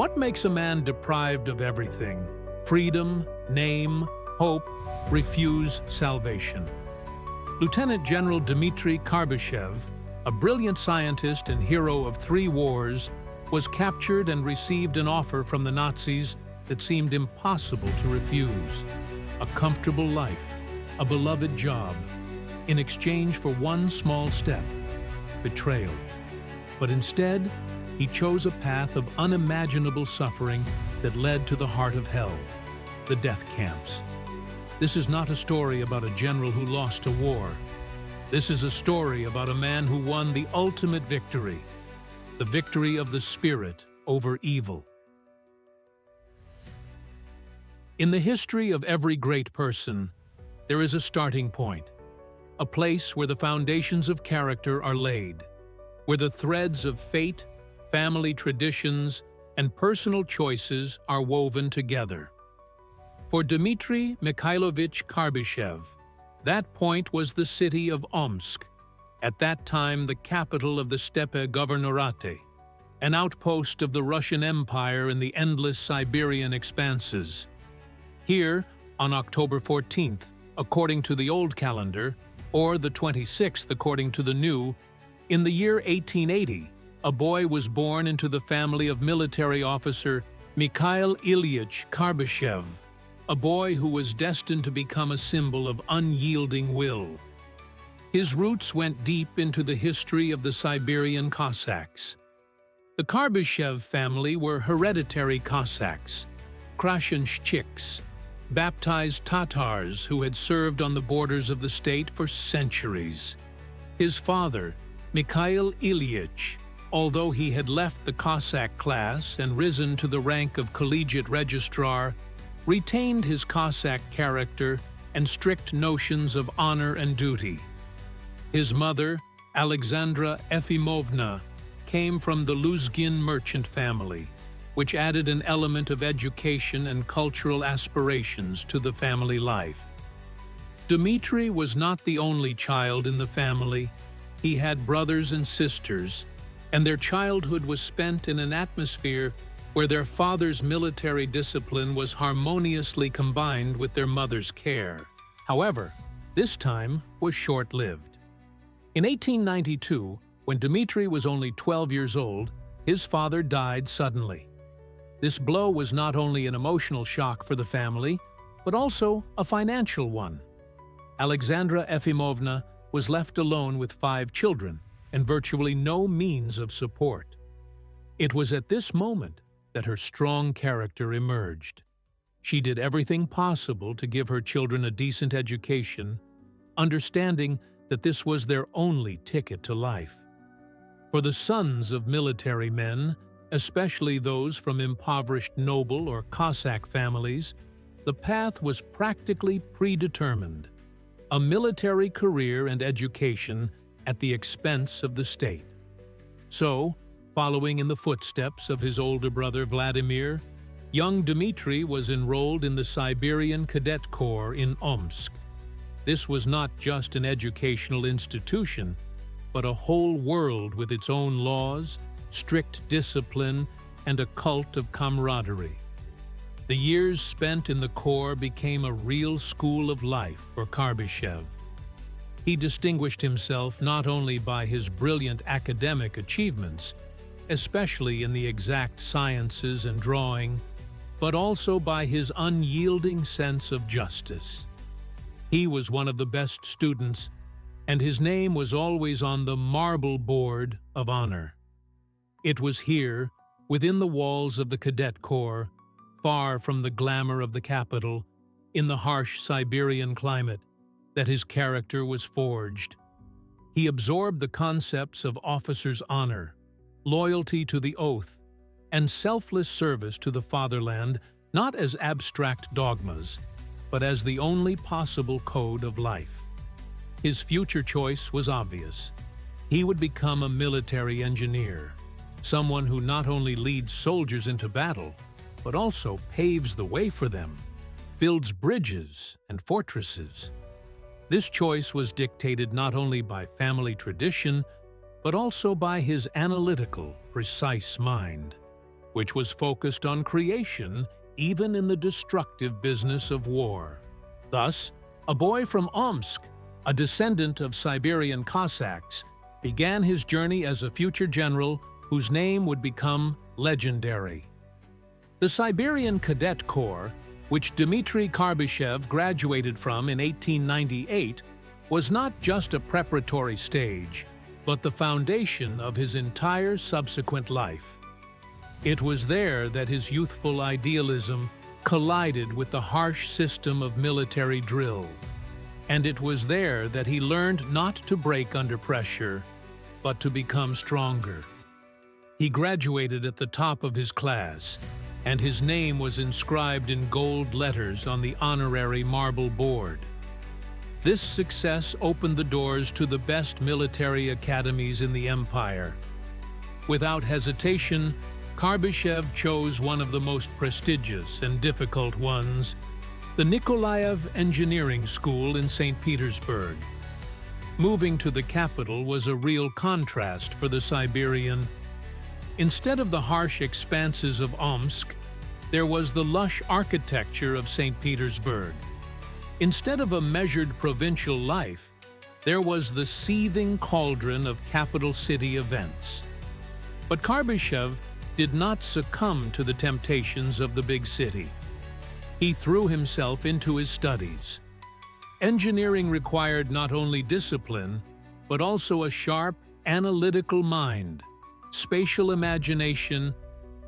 What makes a man deprived of everything? Freedom, name, hope, refuse salvation. Lieutenant General Dmitry Karbyshev, a brilliant scientist and hero of 3 wars, was captured and received an offer from the Nazis that seemed impossible to refuse. A comfortable life, a beloved job, in exchange for one small step: betrayal. But instead, he chose a path of unimaginable suffering that led to the heart of hell, the death camps. This is not a story about a general who lost a war. This is a story about a man who won the ultimate victory, the victory of the spirit over evil. In the history of every great person, there is a starting point, a place where the foundations of character are laid, where the threads of fate, family traditions, and personal choices are woven together. For Dmitry Mikhailovich Karbyshev, that point was the city of Omsk, at that time the capital of the Steppe Governorate, an outpost of the Russian Empire in the endless Siberian expanses. Here, on October 14th, according to the old calendar, or the 26th according to the new, in the year 1880, a boy was born into the family of military officer Mikhail Ilyich Karbyshev, a boy who was destined to become a symbol of unyielding will. His roots went deep into the history of the Siberian Cossacks. The Karbyshev family were hereditary Cossacks, Krashenshchiks, baptized Tatars who had served on the borders of the state for centuries. His father, Mikhail Ilyich, although he had left the Cossack class and risen to the rank of collegiate registrar, retained his Cossack character and strict notions of honor and duty. His mother, Alexandra Efimovna, came from the Luzgin merchant family, which added an element of education and cultural aspirations to the family life. Dmitry was not the only child in the family. He had brothers and sisters, and their childhood was spent in an atmosphere where their father's military discipline was harmoniously combined with their mother's care. However, this time was short-lived. In 1892, when Dmitry was only 12 years old, his father died suddenly. This blow was not only an emotional shock for the family, but also a financial one. Alexandra Efimovna was left alone with 5 children and virtually no means of support. It was at this moment that her strong character emerged. She did everything possible to give her children a decent education, understanding that this was their only ticket to life. For the sons of military men, especially those from impoverished noble or Cossack families, the path was practically predetermined: a military career and education at the expense of the state. So, following in the footsteps of his older brother Vladimir, young Dmitry was enrolled in the Siberian Cadet Corps in Omsk. This was not just an educational institution, but a whole world with its own laws, strict discipline, and a cult of camaraderie. The years spent in the Corps became a real school of life for Karbyshev. He distinguished himself not only by his brilliant academic achievements, especially in the exact sciences and drawing, but also by his unyielding sense of justice. He was one of the best students, and his name was always on the marble board of honor. It was here, within the walls of the Cadet Corps, far from the glamour of the capital, in the harsh Siberian climate, that his character was forged. He absorbed the concepts of officer's honor, loyalty to the oath, and selfless service to the fatherland, not as abstract dogmas, but as the only possible code of life. His future choice was obvious. He would become a military engineer, someone who not only leads soldiers into battle, but also paves the way for them, builds bridges and fortresses. This choice was dictated not only by family tradition, but also by his analytical, precise mind. which was focused on creation even in the destructive business of war. Thus, a boy from Omsk, a descendant of Siberian Cossacks, began his journey as a future general whose name would become legendary. The Siberian Cadet Corps, which Dmitry Karbyshev graduated from in 1898, was not just a preparatory stage, but the foundation of his entire subsequent life. It was there that his youthful idealism collided with the harsh system of military drill. And it was there that he learned not to break under pressure, but to become stronger. He graduated at the top of his class, and his name was inscribed in gold letters on the honorary marble board. This success opened the doors to the best military academies in the empire. Without hesitation, Karbyshev chose one of the most prestigious and difficult ones, the Nikolaev Engineering School in St. Petersburg. Moving to the capital was a real contrast for the Siberian. Instead of the harsh expanses of Omsk, there was the lush architecture of St. Petersburg. Instead of a measured provincial life, there was the seething cauldron of capital city events. But Karbyshev did not succumb to the temptations of the big city. He threw himself into his studies. Engineering required not only discipline, but also a sharp, analytical mind, spatial imagination,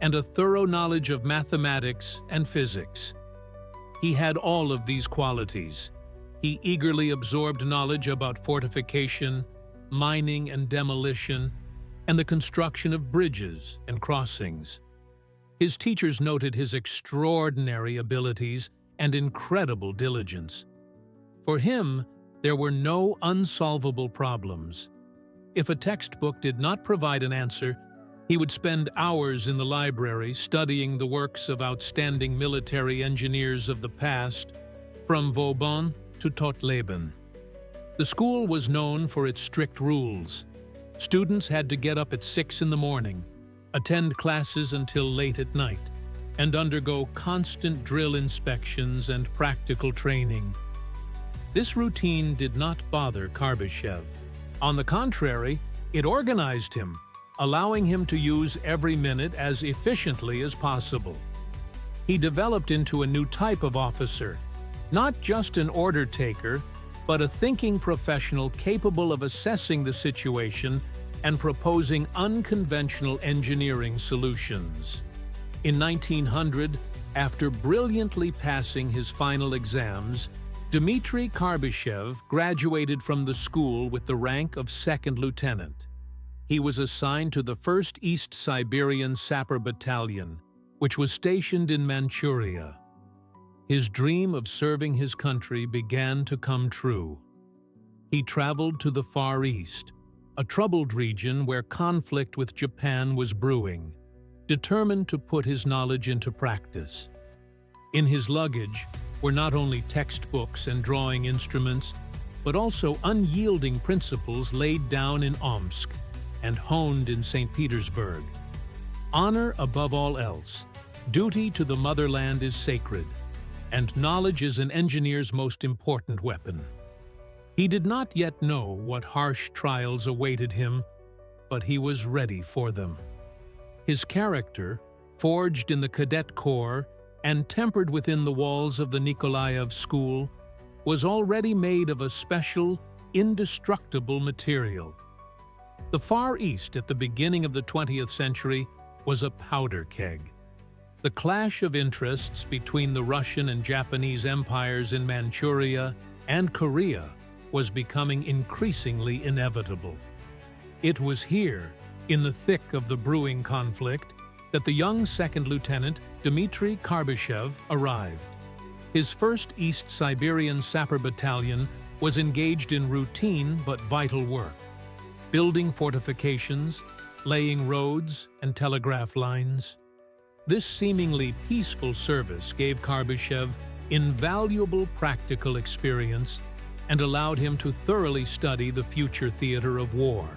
and a thorough knowledge of mathematics and physics. He had all of these qualities. He eagerly absorbed knowledge about fortification, mining and demolition, and the construction of bridges and crossings. His teachers noted his extraordinary abilities and incredible diligence. For him, there were no unsolvable problems. If a textbook did not provide an answer, he would spend hours in the library studying the works of outstanding military engineers of the past, from Vauban to Tottleben. The school was known for its strict rules. Students had to get up at 6 in the morning, attend classes until late at night, and undergo constant drill inspections and practical training. This routine did not bother Karbyshev. On the contrary, it organized him, allowing him to use every minute as efficiently as possible. He developed into a new type of officer, not just an order taker, but a thinking professional capable of assessing the situation and proposing unconventional engineering solutions. In 1900, after brilliantly passing his final exams, Dmitry Karbyshev graduated from the school with the rank of second lieutenant. He was assigned to the 1st East Siberian Sapper Battalion, which was stationed in Manchuria. His dream of serving his country began to come true. He traveled to the Far East, a troubled region where conflict with Japan was brewing, determined to put his knowledge into practice. In his luggage were not only textbooks and drawing instruments, but also unyielding principles laid down in Omsk and honed in St. Petersburg. Honor above all else, duty to the motherland is sacred, and knowledge is an engineer's most important weapon. He did not yet know what harsh trials awaited him, but he was ready for them. His character, forged in the Cadet Corps and tempered within the walls of the Nikolaev School, was already made of a special, indestructible material. The Far East at the beginning of the 20th century was a powder keg. The clash of interests between the Russian and Japanese empires in Manchuria and Korea was becoming increasingly inevitable. It was here, in the thick of the brewing conflict, that the young second lieutenant Dmitry Karbyshev arrived. His 1st East Siberian Sapper Battalion was engaged in routine but vital work, building fortifications, laying roads and telegraph lines. This seemingly peaceful service gave Karbyshev invaluable practical experience and allowed him to thoroughly study the future theater of war.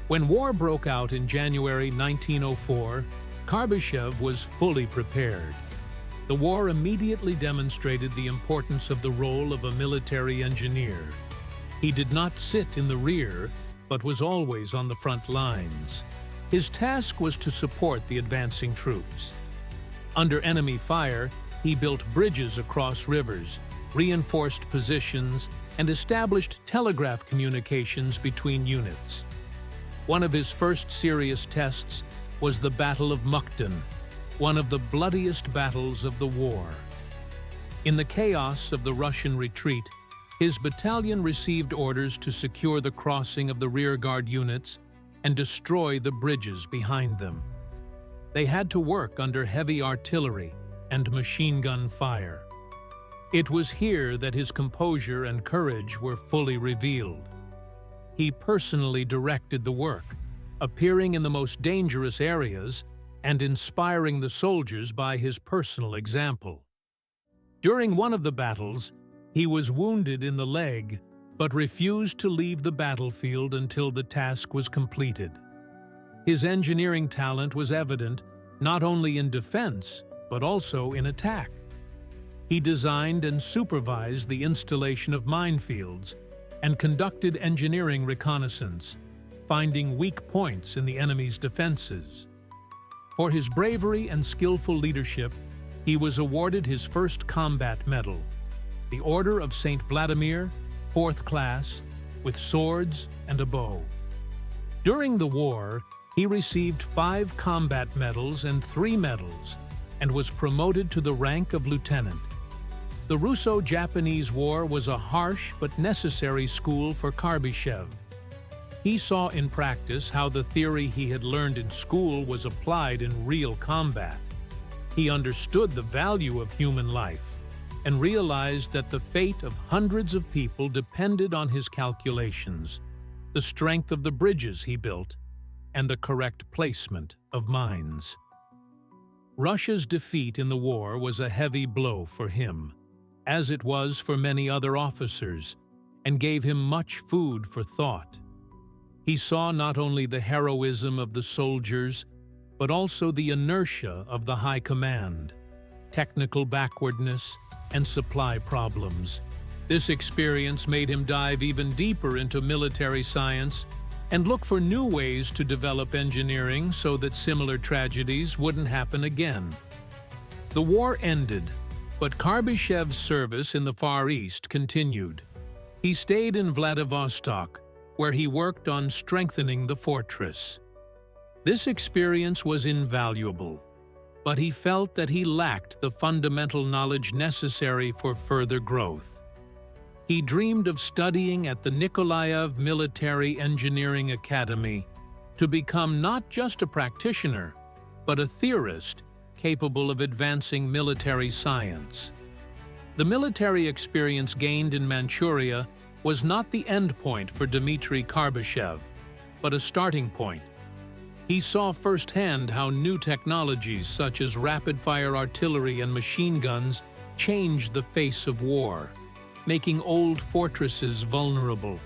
When war broke out in January 1904, Karbyshev was fully prepared. The war immediately demonstrated the importance of the role of a military engineer. He did not sit in the rear, but was always on the front lines. His task was to support the advancing troops. Under enemy fire, he built bridges across rivers, reinforced positions, and established telegraph communications between units. One of his first serious tests was the Battle of Mauthausen, one of the bloodiest battles of the war. In the chaos of the Russian retreat, his battalion received orders to secure the crossing of the rearguard units and destroy the bridges behind them. They had to work under heavy artillery and machine gun fire. It was here that his composure and courage were fully revealed. He personally directed the work, appearing in the most dangerous areas and inspiring the soldiers by his personal example. During one of the battles, he was wounded in the leg, but refused to leave the battlefield until the task was completed. His engineering talent was evident not only in defense, but also in attack. He designed and supervised the installation of minefields and conducted engineering reconnaissance, finding weak points in the enemy's defenses. For his bravery and skillful leadership, he was awarded his first combat medal, the Order of St. Vladimir, 4th class, with swords and a bow. During the war, he received 5 combat medals and 3 medals, and was promoted to the rank of lieutenant. The Russo-Japanese War was a harsh but necessary school for Karbyshev. He saw in practice how the theory he had learned in school was applied in real combat. He understood the value of human life and realized that the fate of hundreds of people depended on his calculations, the strength of the bridges he built, and the correct placement of mines. Russia's defeat in the war was a heavy blow for him, as it was for many other officers, and gave him much food for thought. He saw not only the heroism of the soldiers, but also the inertia of the high command, technical backwardness, and supply problems. This experience made him dive even deeper into military science and look for new ways to develop engineering so that similar tragedies wouldn't happen again. The war ended, but Karbyshev's service in the Far East continued. He stayed in Vladivostok, where he worked on strengthening the fortress. This experience was invaluable, but he felt that he lacked the fundamental knowledge necessary for further growth. He dreamed of studying at the Nikolaev Military Engineering Academy to become not just a practitioner, but a theorist capable of advancing military science. The military experience gained in Manchuria was not the end point for Dmitry Karbyshev, but a starting point. He saw firsthand how new technologies such as rapid-fire artillery and machine guns changed the face of war, making old fortresses vulnerable.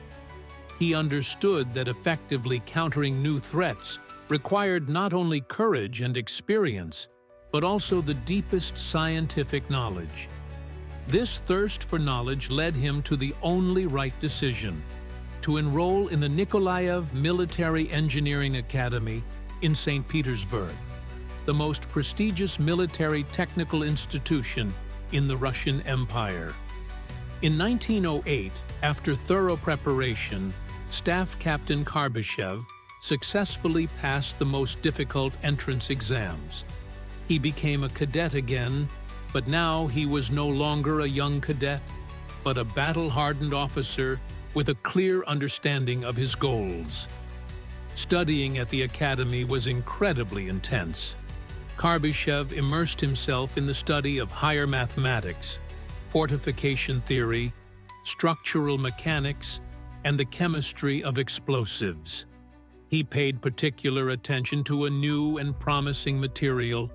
He understood that effectively countering new threats required not only courage and experience, but also the deepest scientific knowledge. This thirst for knowledge led him to the only right decision: to enroll in the Nikolaev Military Engineering Academy in St. Petersburg, the most prestigious military technical institution in the Russian Empire. In 1908, after thorough preparation, Staff Captain Karbyshev successfully passed the most difficult entrance exams. He became a cadet again, but now he was no longer a young cadet, but a battle-hardened officer with a clear understanding of his goals. Studying at the academy was incredibly intense. Karbyshev immersed himself in the study of higher mathematics, fortification theory, structural mechanics, and the chemistry of explosives. He paid particular attention to a new and promising material,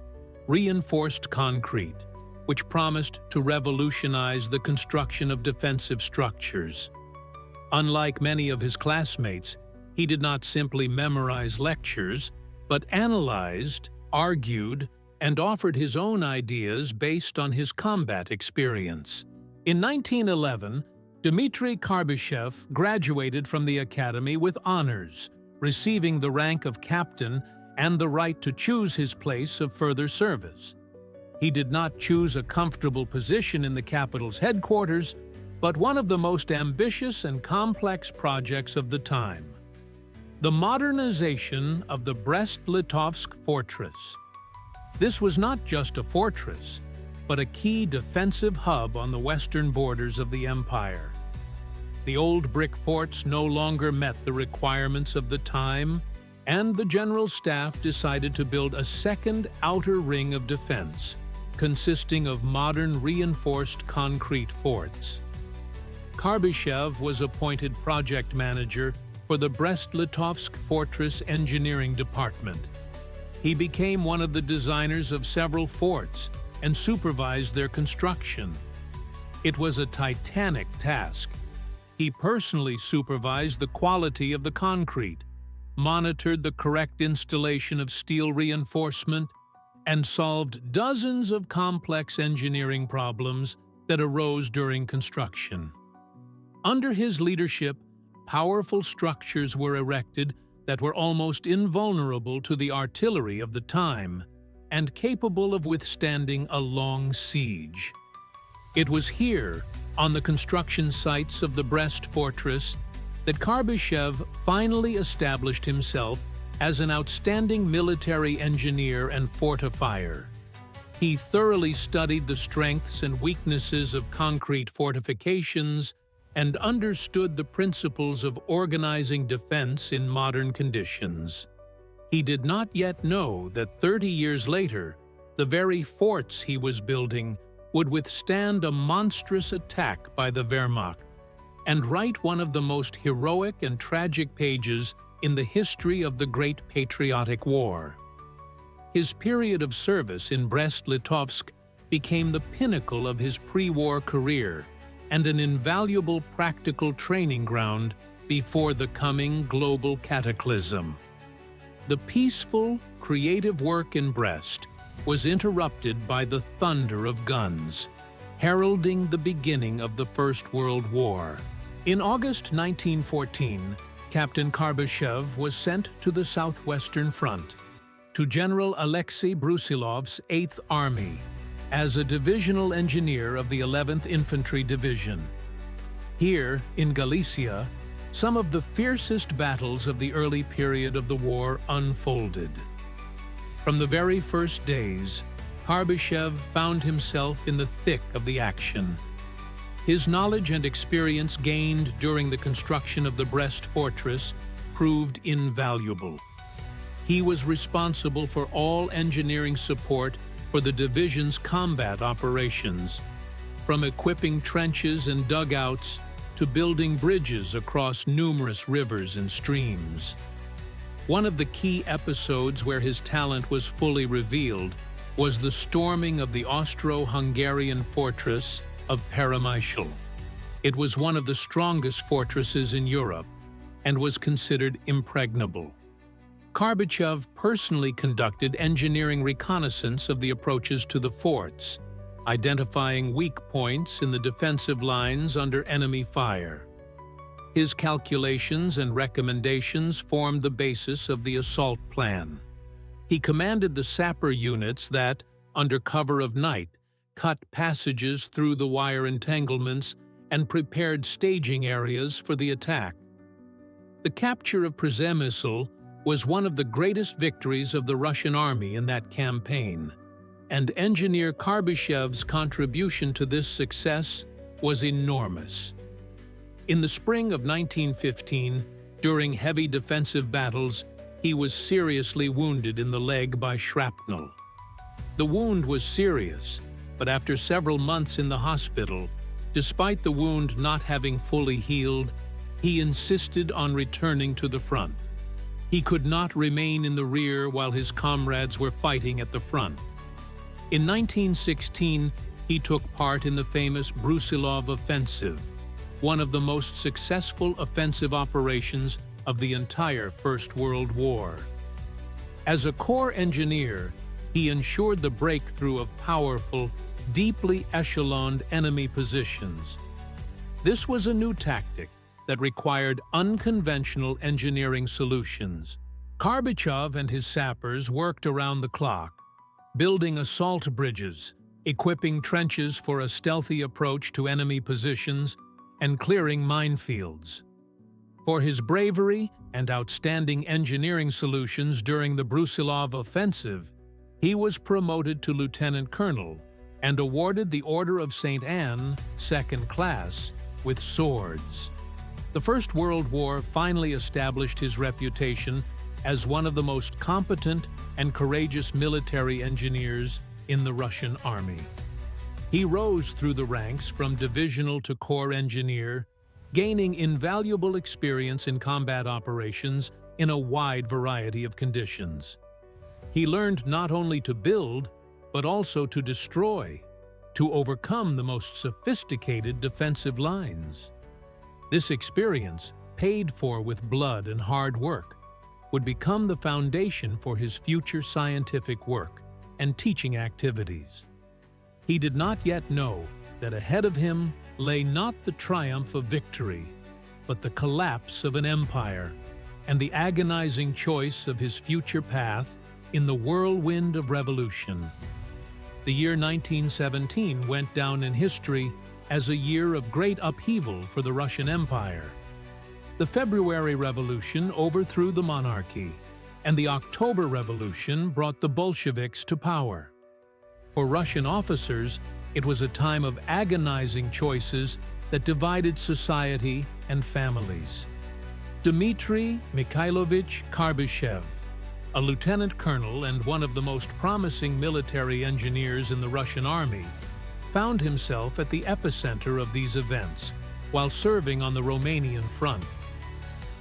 reinforced concrete, which promised to revolutionize the construction of defensive structures. Unlike many of his classmates, he did not simply memorize lectures, but analyzed, argued, and offered his own ideas based on his combat experience. In 1911, Dmitry Karbyshev graduated from the academy with honors, receiving the rank of captain and the right to choose his place of further service. He did not choose a comfortable position in the capital's headquarters, but one of the most ambitious and complex projects of the time: the modernization of the Brest-Litovsk fortress. This was not just a fortress, but a key defensive hub on the western borders of the empire. The old brick forts no longer met the requirements of the time, and the general staff decided to build a second outer ring of defense, consisting of modern reinforced concrete forts. Karbyshev was appointed project manager for the Brest-Litovsk Fortress Engineering Department. He became one of the designers of several forts and supervised their construction. It was a titanic task. He personally supervised the quality of the concrete, monitored the correct installation of steel reinforcement, and solved dozens of complex engineering problems that arose during construction. Under his leadership, powerful structures were erected that were almost invulnerable to the artillery of the time and capable of withstanding a long siege. It was here, on the construction sites of the Brest Fortress, that Karbyshev finally established himself as an outstanding military engineer and fortifier. He thoroughly studied the strengths and weaknesses of concrete fortifications and understood the principles of organizing defense in modern conditions. He did not yet know that 30 years later, the very forts he was building would withstand a monstrous attack by the Wehrmacht and write one of the most heroic and tragic pages in the history of the Great Patriotic War. His period of service in Brest-Litovsk became the pinnacle of his pre-war career and an invaluable practical training ground before the coming global cataclysm. The peaceful, creative work in Brest was interrupted by the thunder of guns, heralding the beginning of the First World War. In August 1914, Captain Karbyshev was sent to the Southwestern Front, to General Alexei Brusilov's 8th Army, as a divisional engineer of the 11th Infantry Division. Here, in Galicia, some of the fiercest battles of the early period of the war unfolded. From the very first days, Karbyshev found himself in the thick of the action. His knowledge and experience gained during the construction of the Brest Fortress proved invaluable. He was responsible for all engineering support for the division's combat operations, from equipping trenches and dugouts to building bridges across numerous rivers and streams. One of the key episodes where his talent was fully revealed was the storming of the Austro-Hungarian fortress of Peremyshal. It was one of the strongest fortresses in Europe and was considered impregnable. Karbyshev personally conducted engineering reconnaissance of the approaches to the forts, identifying weak points in the defensive lines under enemy fire. His calculations and recommendations formed the basis of the assault plan. He commanded the sapper units that, under cover of night, cut passages through the wire entanglements and prepared staging areas for the attack. The capture of Przemysl was one of the greatest victories of the Russian army in that campaign, and Engineer Karbyshev's contribution to this success was enormous. In the spring of 1915, during heavy defensive battles, he was seriously wounded in the leg by shrapnel. The wound was serious, but after several months in the hospital, despite the wound not having fully healed, he insisted on returning to the front. He could not remain in the rear while his comrades were fighting at the front. In 1916, he took part in the famous Brusilov Offensive, one of the most successful offensive operations of the entire First World War. As a corps engineer, he ensured the breakthrough of powerful, deeply echeloned enemy positions. This was a new tactic that required unconventional engineering solutions. Karbyshev and his sappers worked around the clock, building assault bridges, equipping trenches for a stealthy approach to enemy positions, and clearing minefields. For his bravery and outstanding engineering solutions during the Brusilov offensive, he was promoted to lieutenant colonel and awarded the Order of St. Anne, second class, with swords. The First World War finally established his reputation as one of the most competent and courageous military engineers in the Russian army. He rose through the ranks from divisional to corps engineer, gaining invaluable experience in combat operations in a wide variety of conditions. He learned not only to build, but also to destroy, to overcome the most sophisticated defensive lines. This experience, paid for with blood and hard work, would become the foundation for his future scientific work and teaching activities. He did not yet know that ahead of him lay not the triumph of victory, but the collapse of an empire and the agonizing choice of his future path in the whirlwind of revolution. The year 1917 went down in history as a year of great upheaval for the Russian Empire. The February Revolution overthrew the monarchy, and the October Revolution brought the Bolsheviks to power. For Russian officers, it was a time of agonizing choices that divided society and families. Dmitry Mikhailovich Karbyshev, a lieutenant colonel and one of the most promising military engineers in the Russian army, found himself at the epicenter of these events while serving on the Romanian front.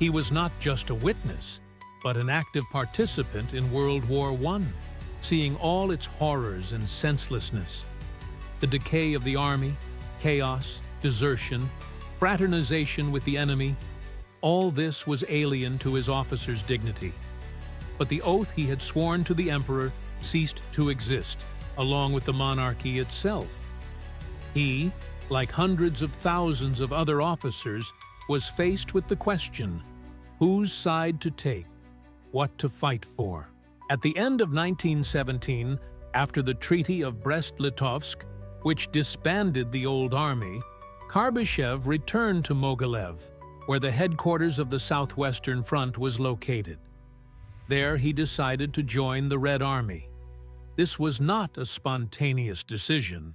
He was not just a witness, but an active participant in World War I, seeing all its horrors and senselessness. The decay of the army, chaos, desertion, fraternization with the enemy, all this was alien to his officer's dignity. But the oath he had sworn to the emperor ceased to exist, along with the monarchy itself. He, like hundreds of thousands of other officers, was faced with the question, whose side to take, what to fight for. At the end of 1917, after the Treaty of Brest-Litovsk, which disbanded the old army, Karbyshev returned to Mogilev, where the headquarters of the Southwestern Front was located. There he decided to join the Red Army. This was not a spontaneous decision,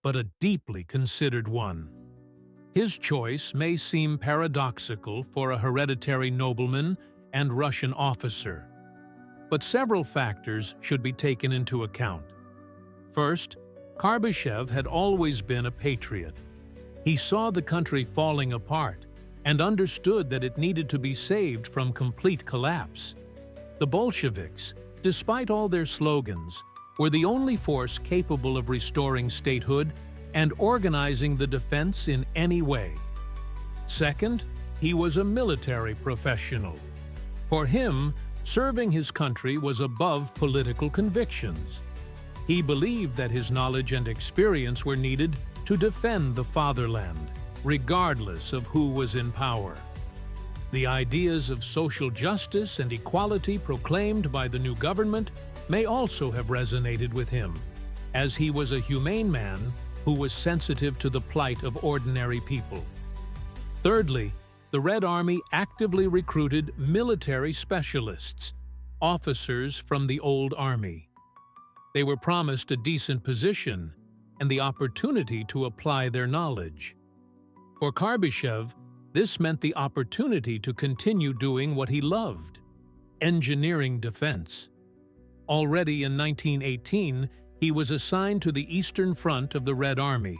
but a deeply considered one. His choice may seem paradoxical for a hereditary nobleman and Russian officer, but several factors should be taken into account. First, Karbyshev had always been a patriot. He saw the country falling apart and understood that it needed to be saved from complete collapse. The Bolsheviks, despite all their slogans, were the only force capable of restoring statehood and organizing the defense in any way. Second, he was a military professional. For him, serving his country was above political convictions. He believed that his knowledge and experience were needed to defend the fatherland, regardless of who was in power. The ideas of social justice and equality proclaimed by the new government may also have resonated with him, as he was a humane man who was sensitive to the plight of ordinary people. Thirdly, the Red Army actively recruited military specialists, officers from the old army. They were promised a decent position and the opportunity to apply their knowledge. For Karbyshev, this meant the opportunity to continue doing what he loved, engineering defense. Already in 1918, he was assigned to the Eastern Front of the Red Army,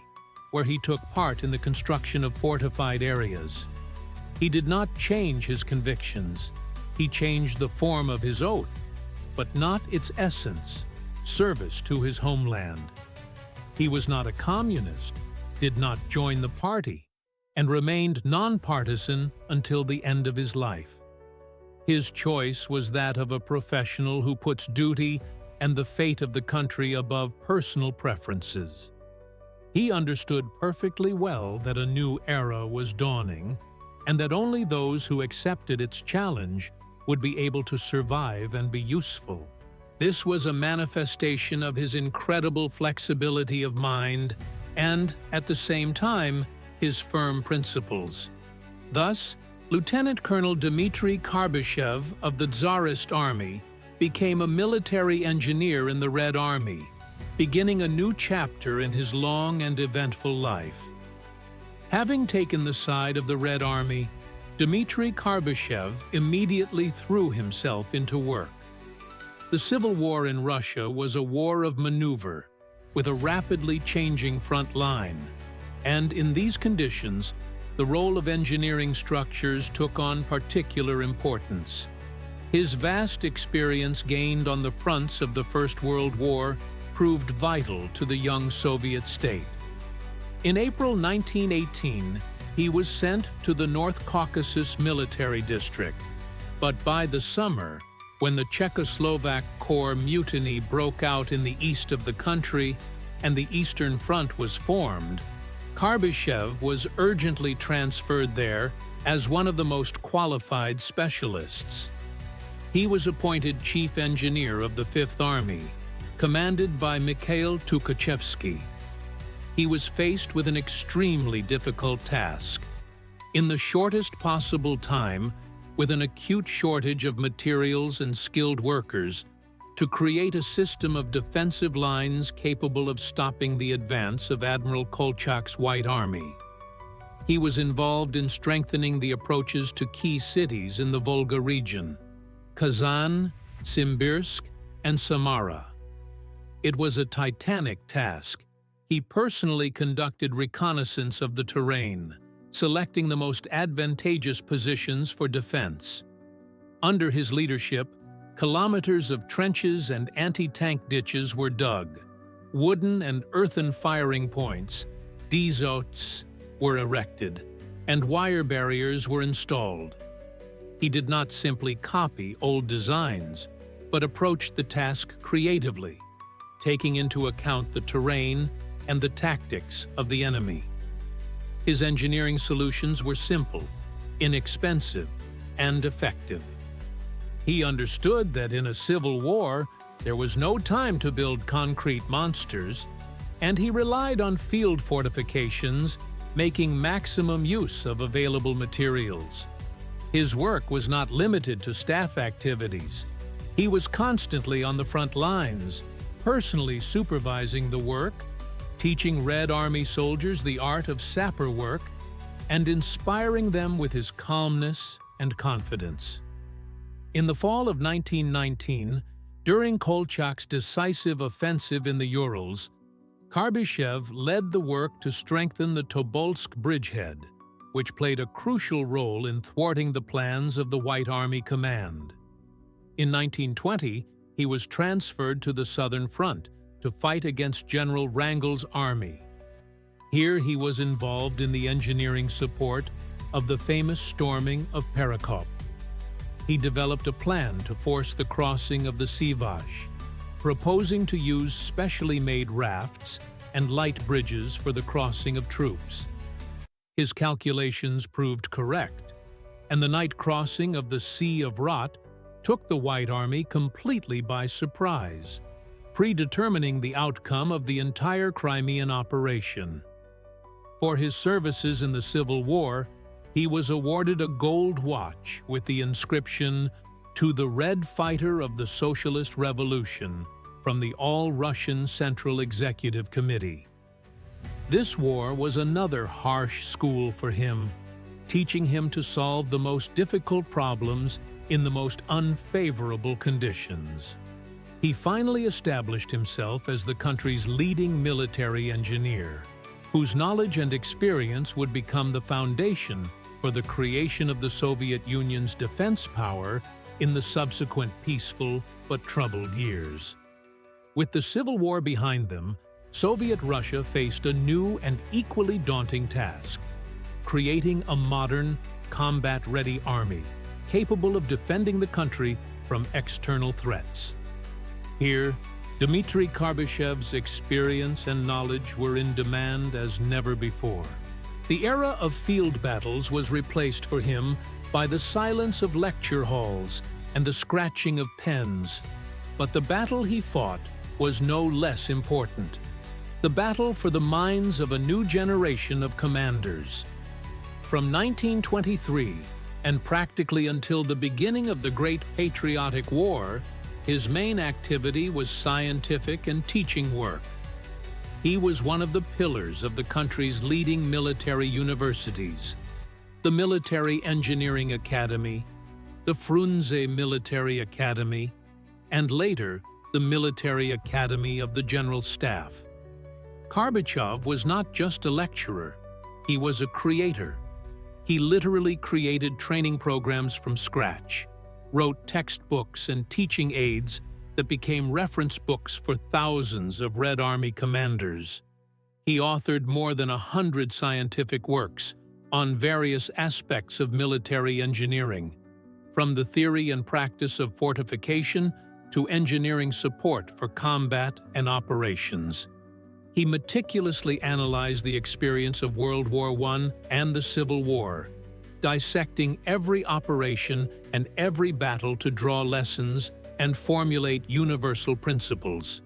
where he took part in the construction of fortified areas. He did not change his convictions. He changed the form of his oath, but not its essence, service to his homeland. He was not a communist, did not join the party, and remained nonpartisan until the end of his life. His choice was that of a professional who puts duty and the fate of the country above personal preferences. He understood perfectly well that a new era was dawning, and that only those who accepted its challenge would be able to survive and be useful. This was a manifestation of his incredible flexibility of mind and, at the same time, his firm principles. Thus, Lieutenant Colonel Dmitry Karbyshev of the Tsarist Army became a military engineer in the Red Army, beginning a new chapter in his long and eventful life. Having taken the side of the Red Army, Dmitry Karbyshev immediately threw himself into work. The civil war in Russia was a war of maneuver, with a rapidly changing front line, and in these conditions, the role of engineering structures took on particular importance. His vast experience gained on the fronts of the First World War proved vital to the young Soviet state. In April 1918, he was sent to the North Caucasus Military District, but by the summer, when the Czechoslovak Corps mutiny broke out in the east of the country and the Eastern Front was formed, Karbyshev was urgently transferred there as one of the most qualified specialists. He was appointed chief engineer of the Fifth Army, commanded by Mikhail Tukhachevsky. He was faced with an extremely difficult task. In the shortest possible time, with an acute shortage of materials and skilled workers, to create a system of defensive lines capable of stopping the advance of Admiral Kolchak's White Army. He was involved in strengthening the approaches to key cities in the Volga region: Kazan, Simbirsk, and Samara. It was a titanic task. He personally conducted reconnaissance of the terrain, selecting the most advantageous positions for defense. Under his leadership, kilometers of trenches and anti-tank ditches were dug. Wooden and earthen firing points, doused, were erected, and wire barriers were installed. He did not simply copy old designs, but approached the task creatively, taking into account the terrain and the tactics of the enemy. His engineering solutions were simple, inexpensive, and effective. He understood that in a civil war, there was no time to build concrete monsters, and he relied on field fortifications, making maximum use of available materials. His work was not limited to staff activities. He was constantly on the front lines, personally supervising the work, teaching Red Army soldiers the art of sapper work, and inspiring them with his calmness and confidence. In the fall of 1919, during Kolchak's decisive offensive in the Urals, Karbyshev led the work to strengthen the Tobolsk bridgehead, which played a crucial role in thwarting the plans of the White Army Command. In 1920, he was transferred to the Southern Front to fight against General Wrangel's army. Here he was involved in the engineering support of the famous storming of Perekop. He developed a plan to force the crossing of the Sivash, proposing to use specially made rafts and light bridges for the crossing of troops. His calculations proved correct, and the night crossing of the Sea of Rot took the White Army completely by surprise, predetermining the outcome of the entire Crimean operation. For his services in the Civil War, he was awarded a gold watch with the inscription, "To the Red Fighter of the Socialist Revolution," from the All-Russian Central Executive Committee. This war was another harsh school for him, teaching him to solve the most difficult problems in the most unfavorable conditions. He finally established himself as the country's leading military engineer, whose knowledge and experience would become the foundation for the creation of the Soviet Union's defense power in the subsequent peaceful but troubled years. With the Civil War behind them, Soviet Russia faced a new and equally daunting task: creating a modern, combat-ready army capable of defending the country from external threats. Here, Dmitry Karbyshev's experience and knowledge were in demand as never before. The era of field battles was replaced for him by the silence of lecture halls and the scratching of pens. But the battle he fought was no less important. The battle for the minds of a new generation of commanders. From 1923 and practically until the beginning of the Great Patriotic War, his main activity was scientific and teaching work. He was one of the pillars of the country's leading military universities, the Military Engineering Academy, the Frunze Military Academy, and later, the Military Academy of the General Staff. Karbyshev was not just a lecturer, he was a creator. He literally created training programs from scratch, wrote textbooks and teaching aids that became reference books for thousands of Red Army commanders. He authored more than 100 scientific works on various aspects of military engineering, from the theory and practice of fortification to engineering support for combat and operations. He meticulously analyzed the experience of World War I and the Civil War, dissecting every operation and every battle to draw lessons and formulate universal principles.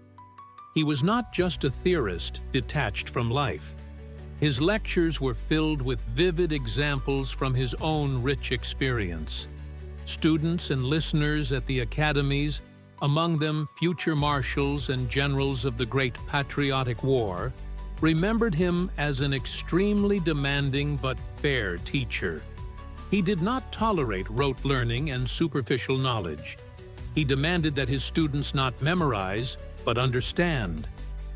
He was not just a theorist detached from life. His lectures were filled with vivid examples from his own rich experience. Students and listeners at the academies, among them future marshals and generals of the Great Patriotic War, remembered him as an extremely demanding but fair teacher. He did not tolerate rote learning and superficial knowledge. He demanded that his students not memorize, but understand,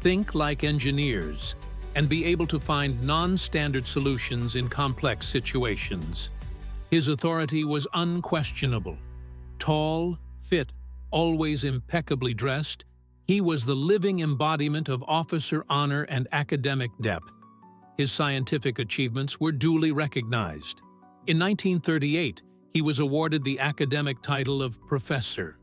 think like engineers, and be able to find non-standard solutions in complex situations. His authority was unquestionable. Tall, fit, always impeccably dressed, he was the living embodiment of officer honor and academic depth. His scientific achievements were duly recognized. In 1938, he was awarded the academic title of professor.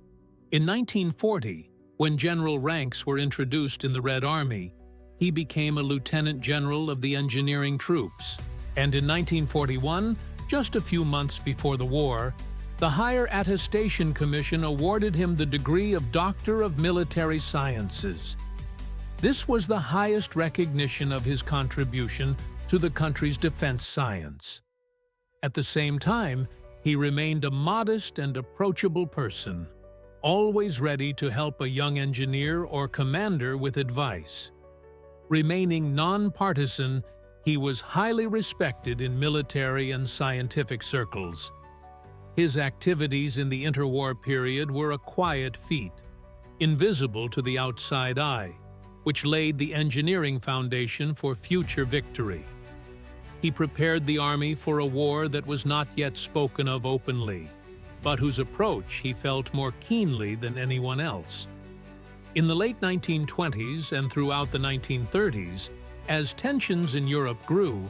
In 1940, when general ranks were introduced in the Red Army, he became a lieutenant general of the engineering troops. And in 1941, just a few months before the war, the Higher Attestation Commission awarded him the degree of Doctor of Military Sciences. This was the highest recognition of his contribution to the country's defense science. At the same time, he remained a modest and approachable person, always ready to help a young engineer or commander with advice. Remaining non-partisan, he was highly respected in military and scientific circles. His activities in the interwar period were a quiet feat, invisible to the outside eye, which laid the engineering foundation for future victory. He prepared the army for a war that was not yet spoken of openly, but whose approach he felt more keenly than anyone else. In the late 1920s and throughout the 1930s, as tensions in Europe grew,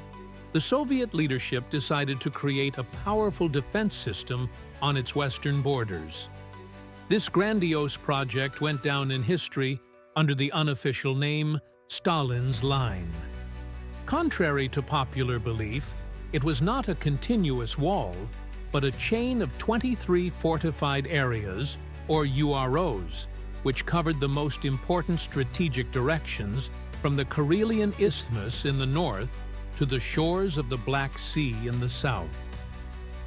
the Soviet leadership decided to create a powerful defense system on its western borders. This grandiose project went down in history under the unofficial name Stalin's Line. Contrary to popular belief, it was not a continuous wall, but a chain of 23 fortified areas, or UROs, which covered the most important strategic directions from the Karelian Isthmus in the north to the shores of the Black Sea in the south.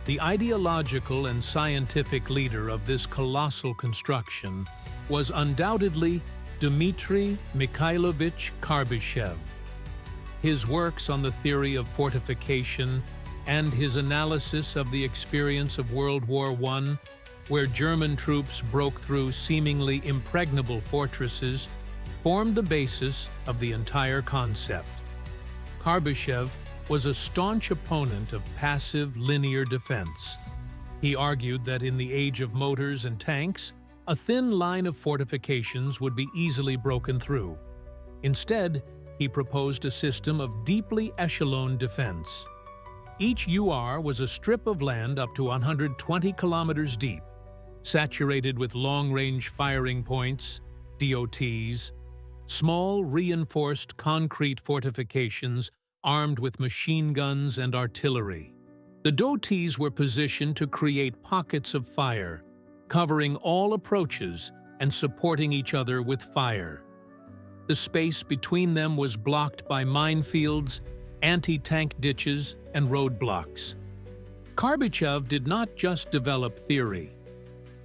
The ideological and scientific leader of this colossal construction was undoubtedly Dmitry Mikhailovich Karbyshev. His works on the theory of fortification and his analysis of the experience of World War I, where German troops broke through seemingly impregnable fortresses, formed the basis of the entire concept. Karbyshev was a staunch opponent of passive linear defense. He argued that in the age of motors and tanks, a thin line of fortifications would be easily broken through. Instead, he proposed a system of deeply echeloned defense. Each UR was a strip of land up to 120 kilometers deep, saturated with long-range firing points, DOTs, small reinforced concrete fortifications armed with machine guns and artillery. The DOTs were positioned to create pockets of fire, covering all approaches and supporting each other with fire. The space between them was blocked by minefields, anti-tank ditches, and roadblocks. Karbyshev did not just develop theory.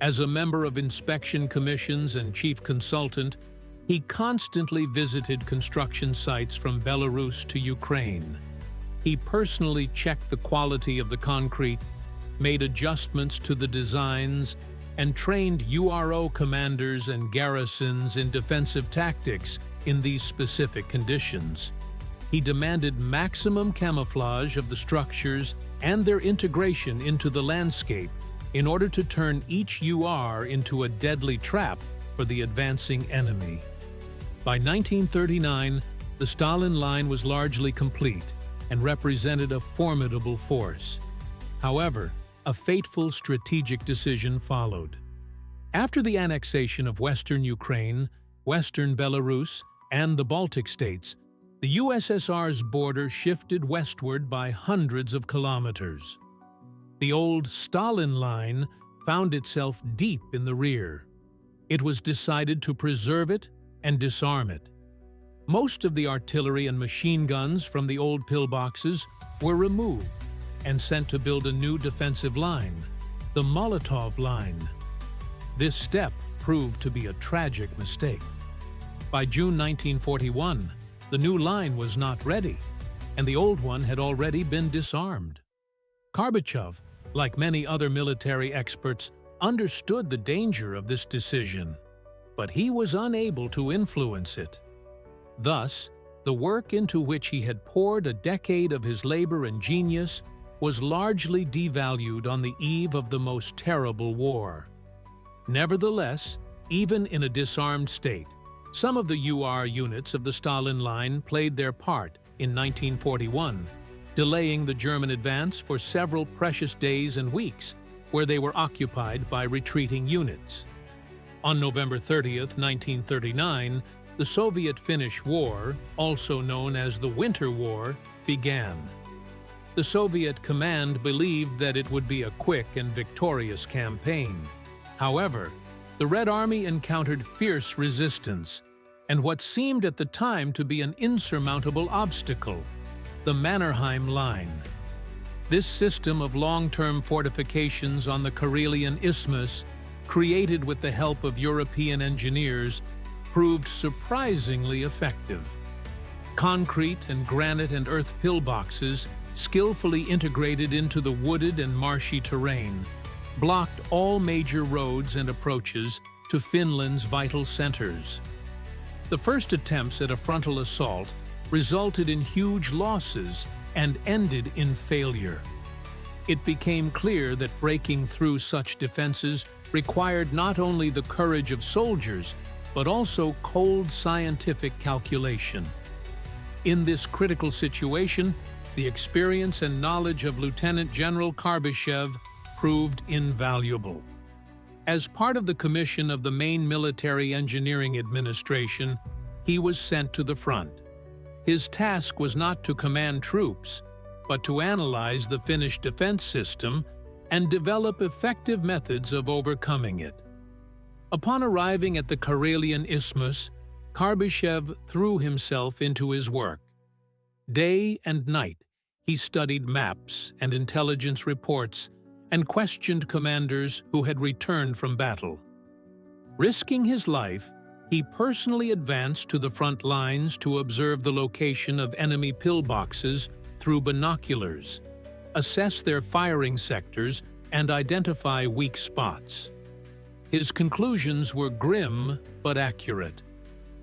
As a member of inspection commissions and chief consultant, he constantly visited construction sites from Belarus to Ukraine. He personally checked the quality of the concrete, made adjustments to the designs, and trained URO commanders and garrisons in defensive tactics in these specific conditions. He demanded maximum camouflage of the structures and their integration into the landscape in order to turn each UR into a deadly trap for the advancing enemy. By 1939, the Stalin Line was largely complete and represented a formidable force. However, a fateful strategic decision followed. After the annexation of Western Ukraine, Western Belarus, and the Baltic states, the USSR's border shifted westward by hundreds of kilometers. The old Stalin Line found itself deep in the rear. It was decided to preserve it and disarm it. Most of the artillery and machine guns from the old pillboxes were removed and sent to build a new defensive line, the Molotov Line. This step proved to be a tragic mistake. By June 1941, the new line was not ready, and the old one had already been disarmed. Karbyshev, like many other military experts, understood the danger of this decision, but he was unable to influence it. Thus, the work into which he had poured a decade of his labor and genius was largely devalued on the eve of the most terrible war. Nevertheless, even in a disarmed state, some of the UR units of the Stalin Line played their part in 1941, delaying the German advance for several precious days and weeks, where they were occupied by retreating units. On November 30, 1939, the Soviet-Finnish War, also known as the Winter War, began. The Soviet command believed that it would be a quick and victorious campaign. However, the Red Army encountered fierce resistance and what seemed at the time to be an insurmountable obstacle, the Mannerheim Line. This system of long-term fortifications on the Karelian Isthmus, created with the help of European engineers, proved surprisingly effective. Concrete and granite and earth pillboxes, skillfully integrated into the wooded and marshy terrain, blocked all major roads and approaches to Finland's vital centers. The first attempts at a frontal assault resulted in huge losses and ended in failure. It became clear that breaking through such defenses required not only the courage of soldiers, but also cold scientific calculation. In this critical situation, the experience and knowledge of Lieutenant General Karbyshev proved invaluable. As part of the commission of the main military engineering administration, he was sent to the front. His task was not to command troops, but to analyze the Finnish defense system and develop effective methods of overcoming it. Upon arriving at the Karelian Isthmus, Karbyshev threw himself into his work. Day and night, he studied maps and intelligence reports and questioned commanders who had returned from battle. Risking his life, he personally advanced to the front lines to observe the location of enemy pillboxes through binoculars, assess their firing sectors, and identify weak spots. His conclusions were grim but accurate.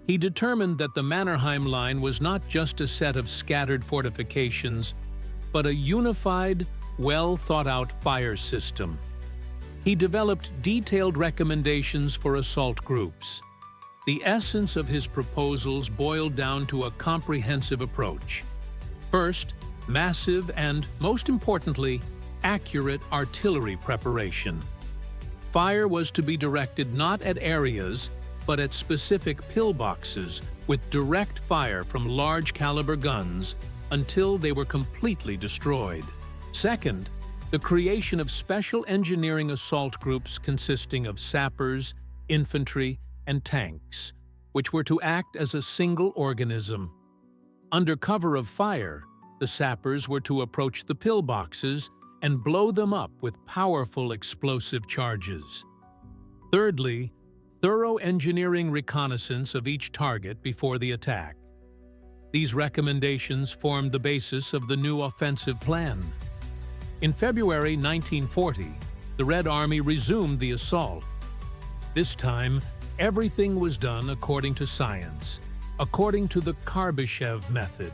He determined that the Mannerheim Line was not just a set of scattered fortifications, but a unified, well-thought-out fire system. He developed detailed recommendations for assault groups. The essence of his proposals boiled down to a comprehensive approach. First, massive and, most importantly, accurate artillery preparation. Fire was to be directed not at areas, but at specific pillboxes with direct fire from large-caliber guns until they were completely destroyed. Second, the creation of special engineering assault groups consisting of sappers, infantry, and tanks, which were to act as a single organism. Under cover of fire, the sappers were to approach the pillboxes and blow them up with powerful explosive charges. Thirdly, thorough engineering reconnaissance of each target before the attack. These recommendations formed the basis of the new offensive plan. In February 1940, the Red Army resumed the assault. This time, everything was done according to science, according to the Karbyshev method.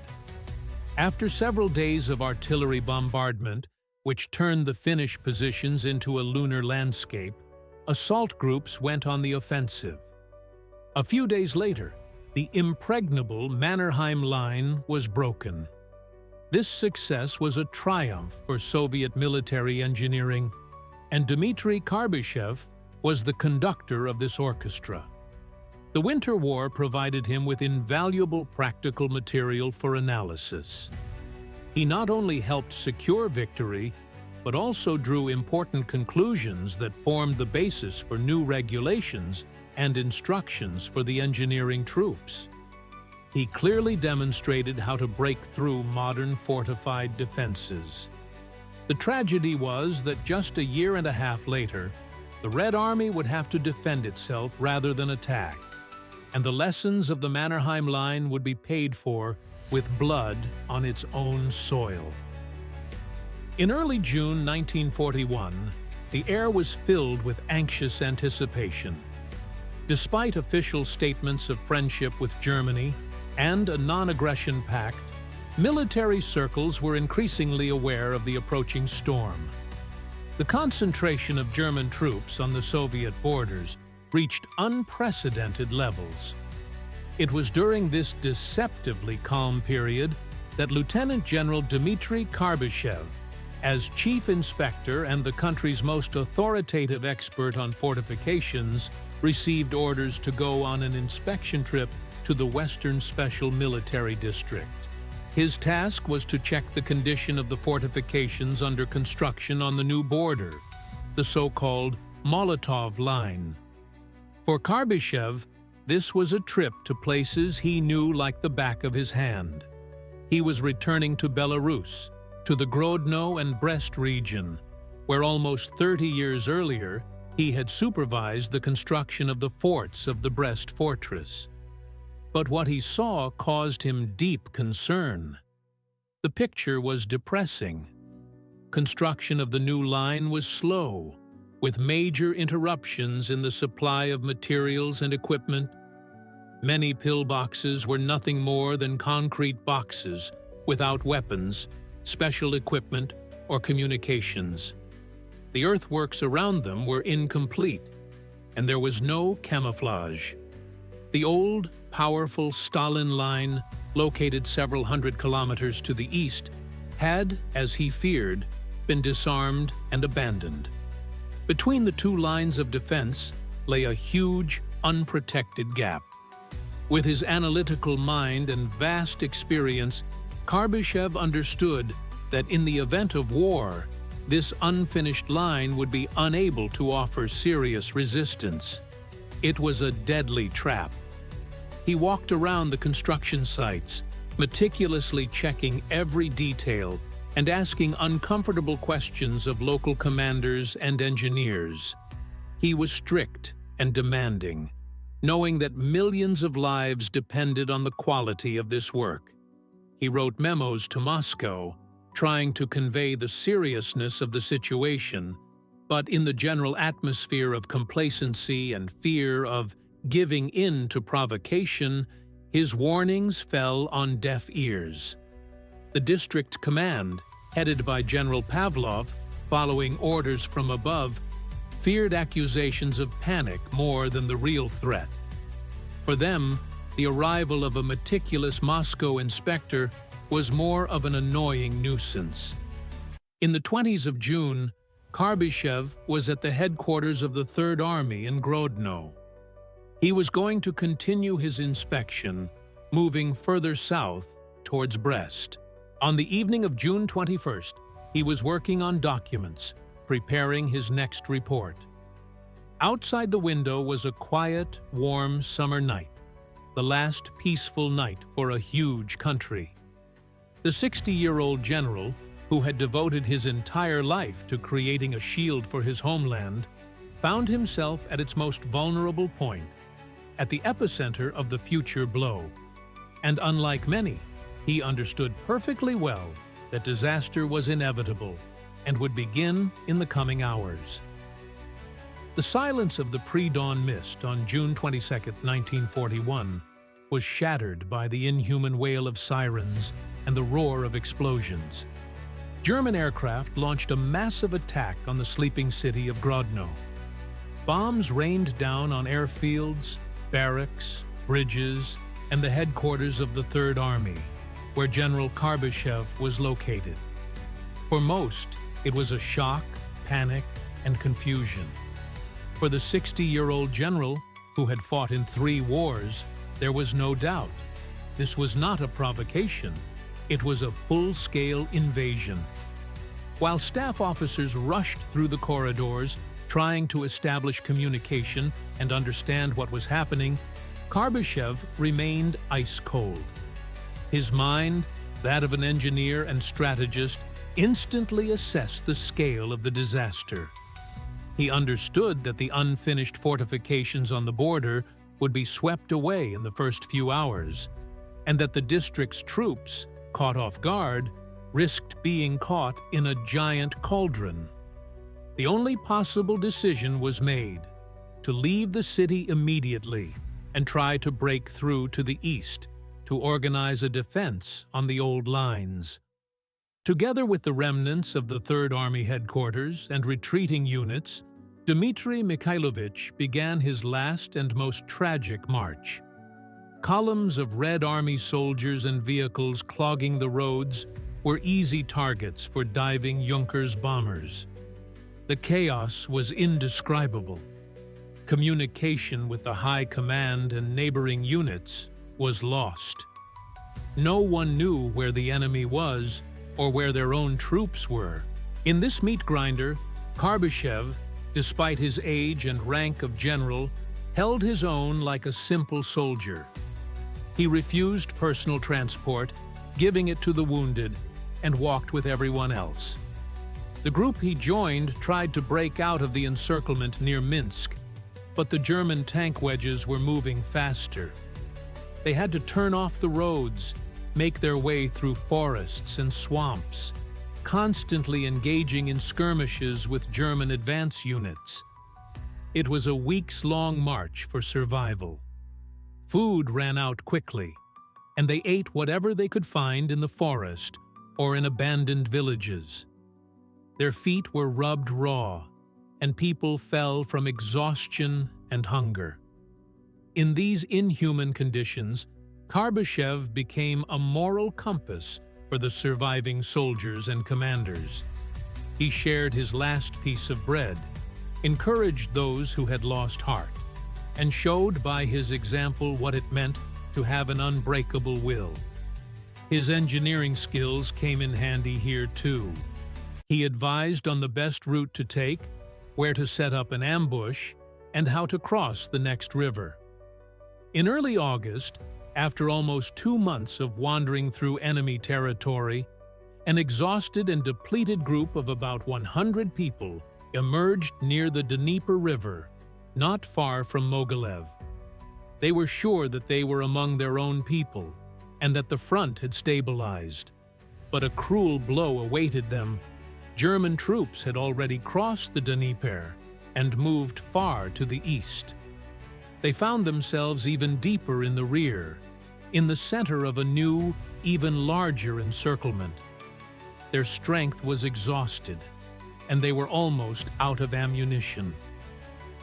After several days of artillery bombardment, which turned the Finnish positions into a lunar landscape, assault groups went on the offensive. A few days later, the impregnable Mannerheim Line was broken. This success was a triumph for Soviet military engineering, and Dmitry Karbyshev was the conductor of this orchestra. The Winter War provided him with invaluable practical material for analysis. He not only helped secure victory, but also drew important conclusions that formed the basis for new regulations and instructions for the engineering troops. He clearly demonstrated how to break through modern fortified defenses. The tragedy was that just a year and a half later, the Red Army would have to defend itself rather than attack, and the lessons of the Mannerheim Line would be paid for with blood on its own soil. In early June 1941, the air was filled with anxious anticipation. Despite official statements of friendship with Germany and a non-aggression pact, military circles were increasingly aware of the approaching storm. The concentration of German troops on the Soviet borders reached unprecedented levels. It was during this deceptively calm period that Lieutenant General Dmitry Karbyshev, as chief inspector and the country's most authoritative expert on fortifications, received orders to go on an inspection trip to the Western Special Military District. His task was to check the condition of the fortifications under construction on the new border, the so-called Molotov Line. For Karbyshev, this was a trip to places he knew like the back of his hand. He was returning to Belarus, to the Grodno and Brest region, where almost 30 years earlier he had supervised the construction of the forts of the Brest fortress. But what he saw caused him deep concern. The picture was depressing. Construction of the new line was slow, with major interruptions in the supply of materials and equipment. Many pillboxes were nothing more than concrete boxes without weapons, special equipment, or communications. The earthworks around them were incomplete, and there was no camouflage. The old, powerful Stalin Line, located several hundred kilometers to the east, had, as he feared, been disarmed and abandoned. Between the two lines of defense lay a huge, unprotected gap. With his analytical mind and vast experience, Karbyshev understood that in the event of war, this unfinished line would be unable to offer serious resistance. It was a deadly trap. He walked around the construction sites, meticulously checking every detail and asking uncomfortable questions of local commanders and engineers. He was strict and demanding, knowing that millions of lives depended on the quality of this work. He wrote memos to Moscow, trying to convey the seriousness of the situation, but in the general atmosphere of complacency and fear of giving in to provocation, his warnings fell on deaf ears. The district command, headed by General Pavlov, following orders from above, feared accusations of panic more than the real threat. For them, the arrival of a meticulous Moscow inspector was more of an annoying nuisance. In the 20s of June, Karbyshev was at the headquarters of the Third Army in Grodno. He was going to continue his inspection, moving further south towards Brest. On the evening of June 21st, he was working on documents, preparing his next report. Outside the window was a quiet, warm summer night, the last peaceful night for a huge country. The 60-year-old general, who had devoted his entire life to creating a shield for his homeland, found himself at its most vulnerable point, at the epicenter of the future blow. And unlike many, he understood perfectly well that disaster was inevitable and would begin in the coming hours. The silence of the pre-dawn mist on June 22, 1941, was shattered by the inhuman wail of sirens and the roar of explosions. German aircraft launched a massive attack on the sleeping city of Grodno. Bombs rained down on airfields, barracks, bridges, and the headquarters of the Third Army, where General Karbyshev was located. For most, it was a shock, panic, and confusion. For the 60-year-old general, who had fought in 3 wars, there was no doubt. This was not a provocation. It was a full-scale invasion. While staff officers rushed through the corridors, trying to establish communication and understand what was happening, Karbyshev remained ice-cold. His mind, that of an engineer and strategist, instantly assessed the scale of the disaster. He understood that the unfinished fortifications on the border would be swept away in the first few hours, and that the district's troops, caught off guard, risked being caught in a giant cauldron. The only possible decision was made: to leave the city immediately and try to break through to the east to organize a defense on the old lines. Together with the remnants of the Third Army headquarters and retreating units, Dmitry Mikhailovich began his last and most tragic march. Columns of Red Army soldiers and vehicles clogging the roads were easy targets for diving Junkers bombers. The chaos was indescribable. Communication with the high command and neighboring units was lost. No one knew where the enemy was or where their own troops were. In this meat grinder, Karbyshev, despite his age and rank of general, held his own like a simple soldier. He refused personal transport, giving it to the wounded, and walked with everyone else. The group he joined tried to break out of the encirclement near Minsk, but the German tank wedges were moving faster. They had to turn off the roads, make their way through forests and swamps, constantly engaging in skirmishes with German advance units. It was a weeks-long march for survival. Food ran out quickly, and they ate whatever they could find in the forest or in abandoned villages. Their feet were rubbed raw, and people fell from exhaustion and hunger. In these inhuman conditions, Karbyshev became a moral compass for the surviving soldiers and commanders. He shared his last piece of bread, encouraged those who had lost heart, and showed by his example what it meant to have an unbreakable will. His engineering skills came in handy here too. He advised on the best route to take, where to set up an ambush, and how to cross the next river. In early August, after almost 2 months of wandering through enemy territory, an exhausted and depleted group of about 100 people emerged near the Dnieper River, not far from Mogilev. They were sure that they were among their own people and that the front had stabilized. But a cruel blow awaited them. German troops had already crossed the Dnieper and moved far to the east. They found themselves even deeper in the rear, in the center of a new, even larger encirclement. Their strength was exhausted, and they were almost out of ammunition.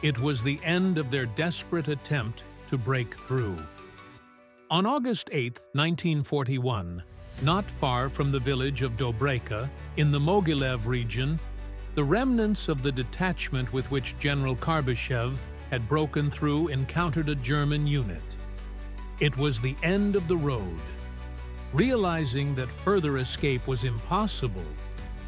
It was the end of their desperate attempt to break through. On August 8, 1941, not far from the village of Dobreka, in the Mogilev region, the remnants of the detachment with which General Karbyshev had broken through encountered a German unit. It was the end of the road. Realizing that further escape was impossible,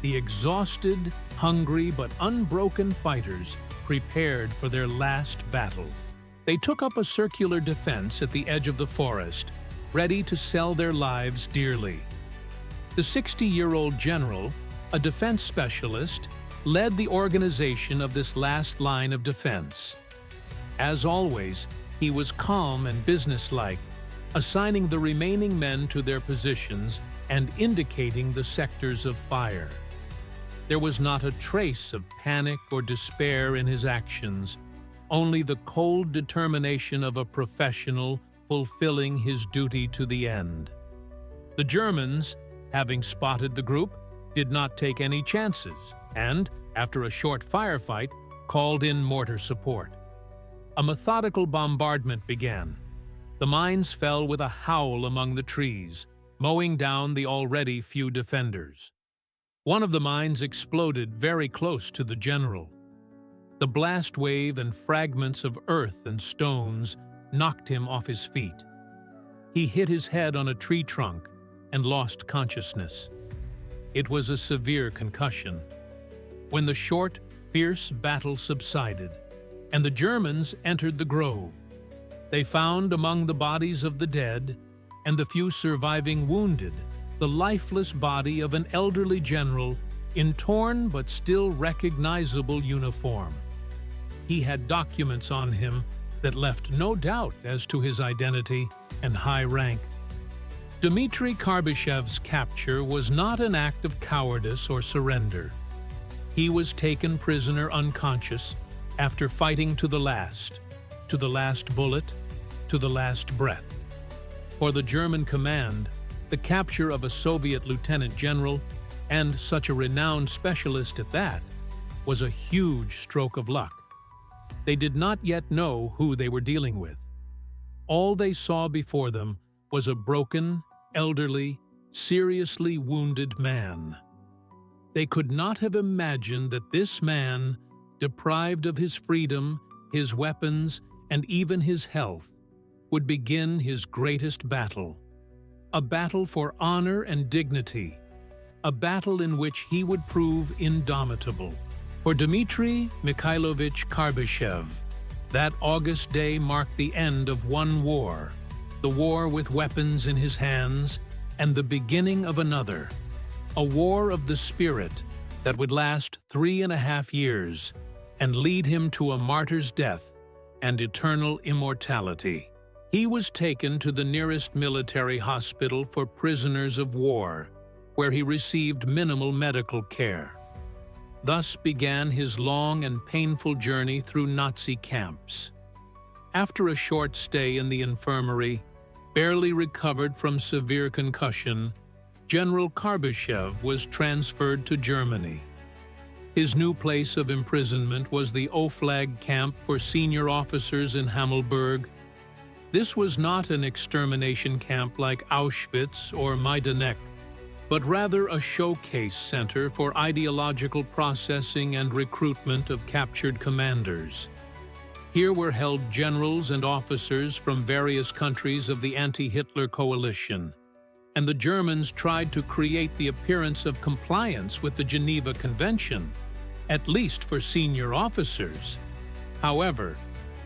the exhausted, hungry, but unbroken fighters prepared for their last battle. They took up a circular defense at the edge of the forest, ready to sell their lives dearly. The 60-year-old general, a defense specialist, led the organization of this last line of defense. As always, he was calm and businesslike, assigning the remaining men to their positions and indicating the sectors of fire. There was not a trace of panic or despair in his actions, only the cold determination of a professional fulfilling his duty to the end. The Germans, having spotted the group, did not take any chances and, after a short firefight, called in mortar support. A methodical bombardment began. The mines fell with a howl among the trees, mowing down the already few defenders. One of the mines exploded very close to the general. The blast wave and fragments of earth and stones knocked him off his feet. He hit his head on a tree trunk and lost consciousness. It was a severe concussion. When the short, fierce battle subsided and the Germans entered the grove, they found among the bodies of the dead and the few surviving wounded the lifeless body of an elderly general in torn but still recognizable uniform. He had documents on him that left no doubt as to his identity and high rank. Dmitry Karbyshev's capture was not an act of cowardice or surrender. He was taken prisoner unconscious after fighting to the last bullet, to the last breath. For the German command, the capture of a Soviet lieutenant general, and such a renowned specialist at that, was a huge stroke of luck. They did not yet know who they were dealing with. All they saw before them was a broken, elderly, seriously wounded man. They could not have imagined that this man, deprived of his freedom, his weapons, and even his health, would begin his greatest battle. A battle for honor and dignity, a battle in which he would prove indomitable. For Dmitry Mikhailovich Karbyshev, that August day marked the end of one war, the war with weapons in his hands, and the beginning of another, a war of the spirit that would last 3.5 years and lead him to a martyr's death and eternal immortality. He was taken to the nearest military hospital for prisoners of war, where he received minimal medical care. Thus began his long and painful journey through Nazi camps. After a short stay in the infirmary, barely recovered from severe concussion, General Karbyshev was transferred to Germany. His new place of imprisonment was the Oflag camp for senior officers in Hammelburg. This was not an extermination camp like Auschwitz or Majdanek, but rather a showcase center for ideological processing and recruitment of captured commanders. Here were held generals and officers from various countries of the anti-Hitler coalition, and the Germans tried to create the appearance of compliance with the Geneva Convention, at least for senior officers. However,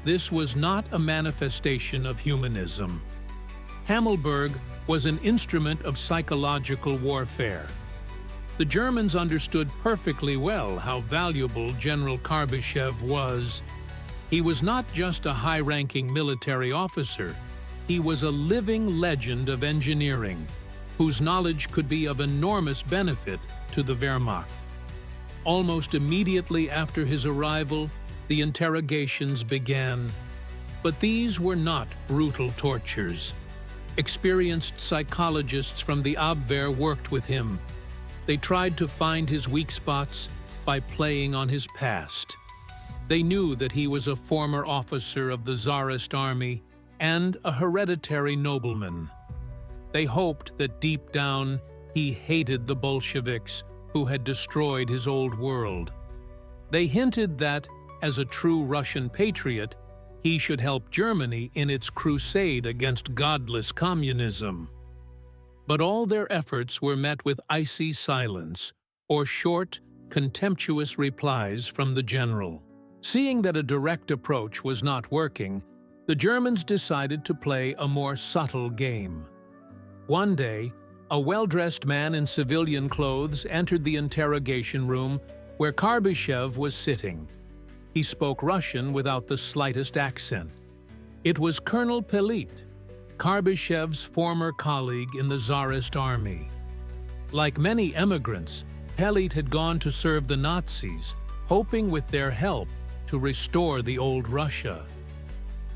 this was not a manifestation of humanism. Hammelburg was an instrument of psychological warfare. The Germans understood perfectly well how valuable General Karbyshev was. He was not just a high-ranking military officer, he was a living legend of engineering, whose knowledge could be of enormous benefit to the Wehrmacht. Almost immediately after his arrival, the interrogations began. But these were not brutal tortures. Experienced psychologists from the Abwehr worked with him. They tried to find his weak spots by playing on his past. They knew that he was a former officer of the Tsarist army and a hereditary nobleman. They hoped that deep down he hated the Bolsheviks who had destroyed his old world. They hinted that, as a true Russian patriot, He should help Germany in its crusade against godless communism. But all their efforts were met with icy silence or short, contemptuous replies from the general. Seeing that a direct approach was not working, the Germans decided to play a more subtle game. One day, a well-dressed man in civilian clothes entered the interrogation room where Karbyshev was sitting. He spoke Russian without the slightest accent. It was Colonel Pelit, Karbyshev's former colleague in the Tsarist army. Like many emigrants, Pelit had gone to serve the Nazis, hoping with their help to restore the old Russia.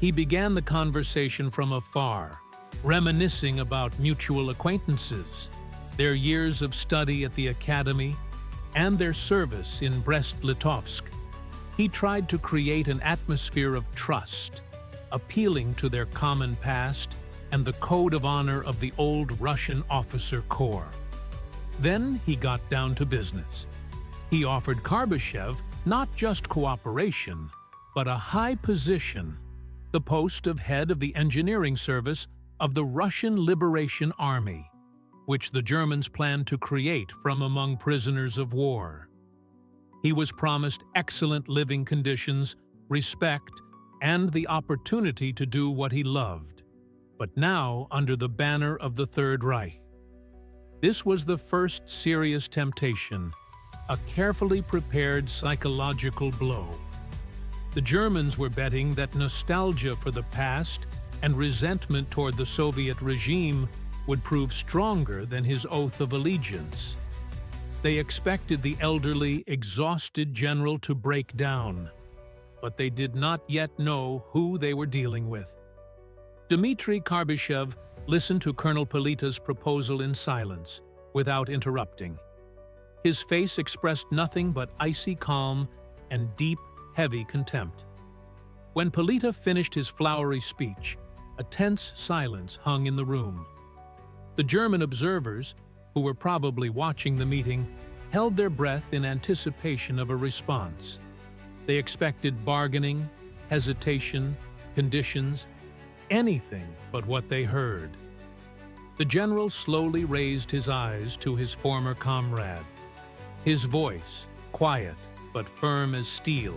He began the conversation from afar, reminiscing about mutual acquaintances, their years of study at the academy, and their service in Brest-Litovsk. He tried to create an atmosphere of trust, appealing to their common past and the code of honor of the old Russian officer corps. Then he got down to business. He offered Karbyshev not just cooperation, but a high position, the post of head of the engineering service of the Russian Liberation Army, which the Germans planned to create from among prisoners of war. He was promised excellent living conditions, respect, and the opportunity to do what he loved, but now under the banner of the Third Reich. This was the first serious temptation, a carefully prepared psychological blow. The Germans were betting that nostalgia for the past and resentment toward the Soviet regime would prove stronger than his oath of allegiance. They expected the elderly, exhausted general to break down, but they did not yet know who they were dealing with. Dmitry Karbyshev listened to Colonel Pelita's proposal in silence, without interrupting. His face expressed nothing but icy calm and deep, heavy contempt. When Pelita finished his flowery speech, a tense silence hung in the room. The German observers, who were probably watching the meeting, held their breath in anticipation of a response. They expected bargaining, hesitation, conditions, anything but what they heard. The general slowly raised his eyes to his former comrade. His voice, quiet but firm as steel,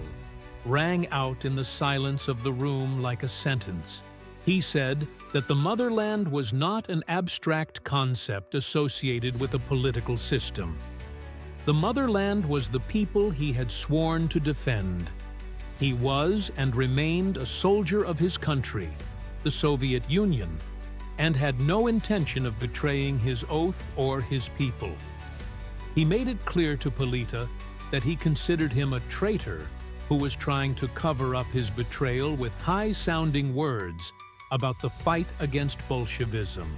rang out in the silence of the room like a sentence. He said that the Motherland was not an abstract concept associated with a political system. The Motherland was the people he had sworn to defend. He was and remained a soldier of his country, the Soviet Union, and had no intention of betraying his oath or his people. He made it clear to Pelita that he considered him a traitor who was trying to cover up his betrayal with high-sounding words about the fight against Bolshevism.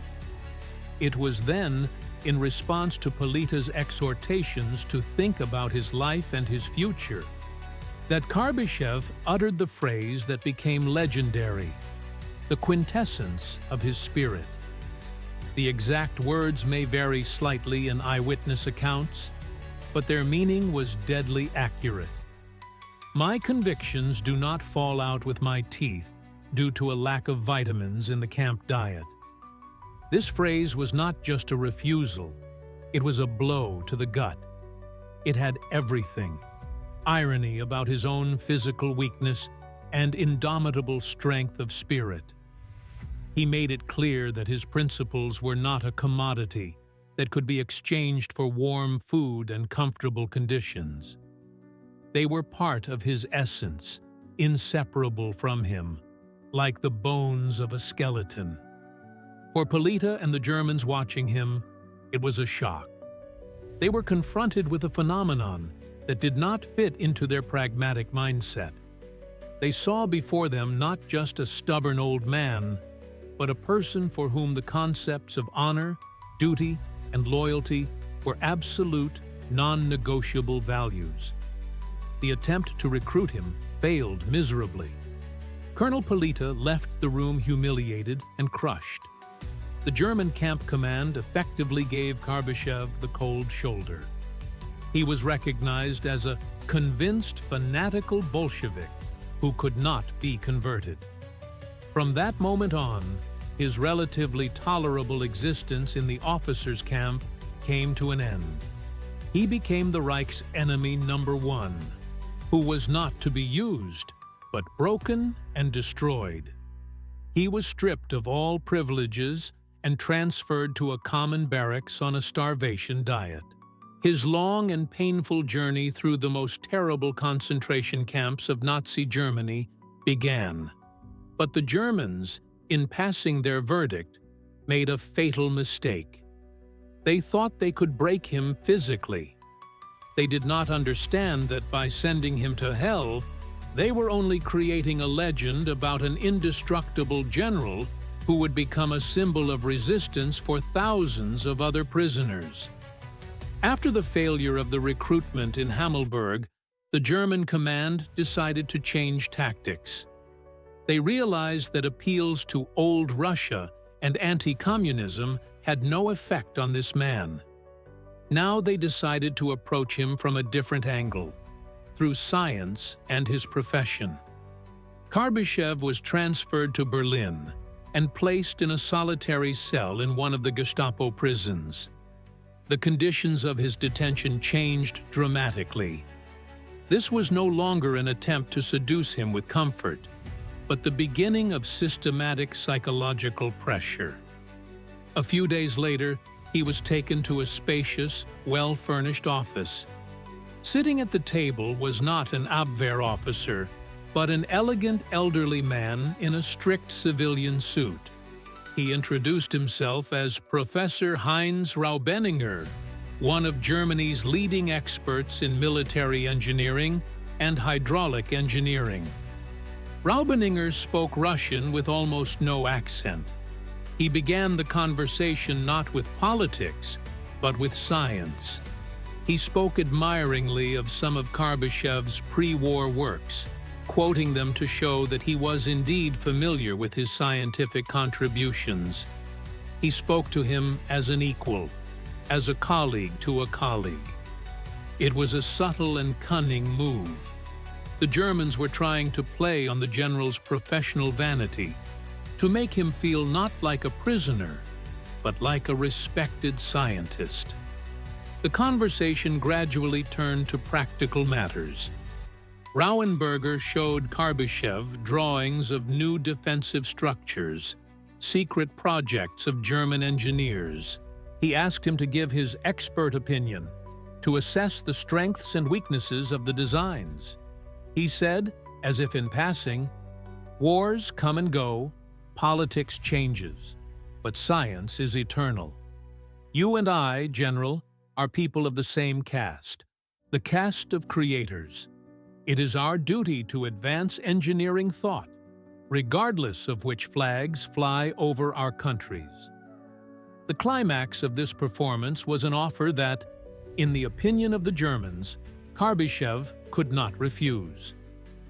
It was then, in response to Pelita's exhortations to think about his life and his future, that Karbyshev uttered the phrase that became legendary, the quintessence of his spirit. The exact words may vary slightly in eyewitness accounts, but their meaning was deadly accurate. My convictions do not fall out with my teeth due to a lack of vitamins in the camp diet. This phrase was not just a refusal, it was a blow to the gut. It had everything: irony about his own physical weakness and indomitable strength of spirit. He made it clear that his principles were not a commodity that could be exchanged for warm food and comfortable conditions. They were part of his essence, inseparable from him, like the bones of a skeleton. For Pelita and the Germans watching him, it was a shock. They were confronted with a phenomenon that did not fit into their pragmatic mindset. They saw before them not just a stubborn old man, but a person for whom the concepts of honor, duty, and loyalty were absolute, non-negotiable values. The attempt to recruit him failed miserably. Colonel Pelita left the room humiliated and crushed. The German camp command effectively gave Karbyshev the cold shoulder. He was recognized as a convinced, fanatical Bolshevik, who could not be converted. From that moment on, his relatively tolerable existence in the officers' camp came to an end. He became the Reich's enemy number one, who was not to be used, but broken and destroyed. He was stripped of all privileges and transferred to a common barracks on a starvation diet. His long and painful journey through the most terrible concentration camps of Nazi Germany began. But the Germans, in passing their verdict, made a fatal mistake. They thought they could break him physically. They did not understand that by sending him to hell, they were only creating a legend about an indestructible general who would become a symbol of resistance for thousands of other prisoners. After the failure of the recruitment in Hammelburg, the German command decided to change tactics. They realized that appeals to old Russia and anti-communism had no effect on this man. Now they decided to approach him from a different angle, through science and his profession. Karbyshev was transferred to Berlin and placed in a solitary cell in one of the Gestapo prisons. The conditions of his detention changed dramatically. This was no longer an attempt to seduce him with comfort, but the beginning of systematic psychological pressure. A few days later, he was taken to a spacious, well-furnished office. Sitting at the table was not an Abwehr officer, but an elegant elderly man in a strict civilian suit. He introduced himself as Professor Heinz Raubeninger, one of Germany's leading experts in military engineering and hydraulic engineering. Raubeninger spoke Russian with almost no accent. He began the conversation not with politics, but with science. He spoke admiringly of some of Karbyshev's pre-war works, quoting them to show that he was indeed familiar with his scientific contributions. He spoke to him as an equal, as a colleague to a colleague. It was a subtle and cunning move. The Germans were trying to play on the general's professional vanity, to make him feel not like a prisoner, but like a respected scientist. The conversation gradually turned to practical matters. Rauenberger showed Karbyshev drawings of new defensive structures, secret projects of German engineers. He asked him to give his expert opinion, to assess the strengths and weaknesses of the designs. He said, as if in passing, "Wars come and go, politics changes, but science is eternal. You and I, General, are people of the same caste, the caste of creators. It is our duty to advance engineering thought, regardless of which flags fly over our countries." The climax of this performance was an offer that, in the opinion of the Germans, Karbyshev could not refuse.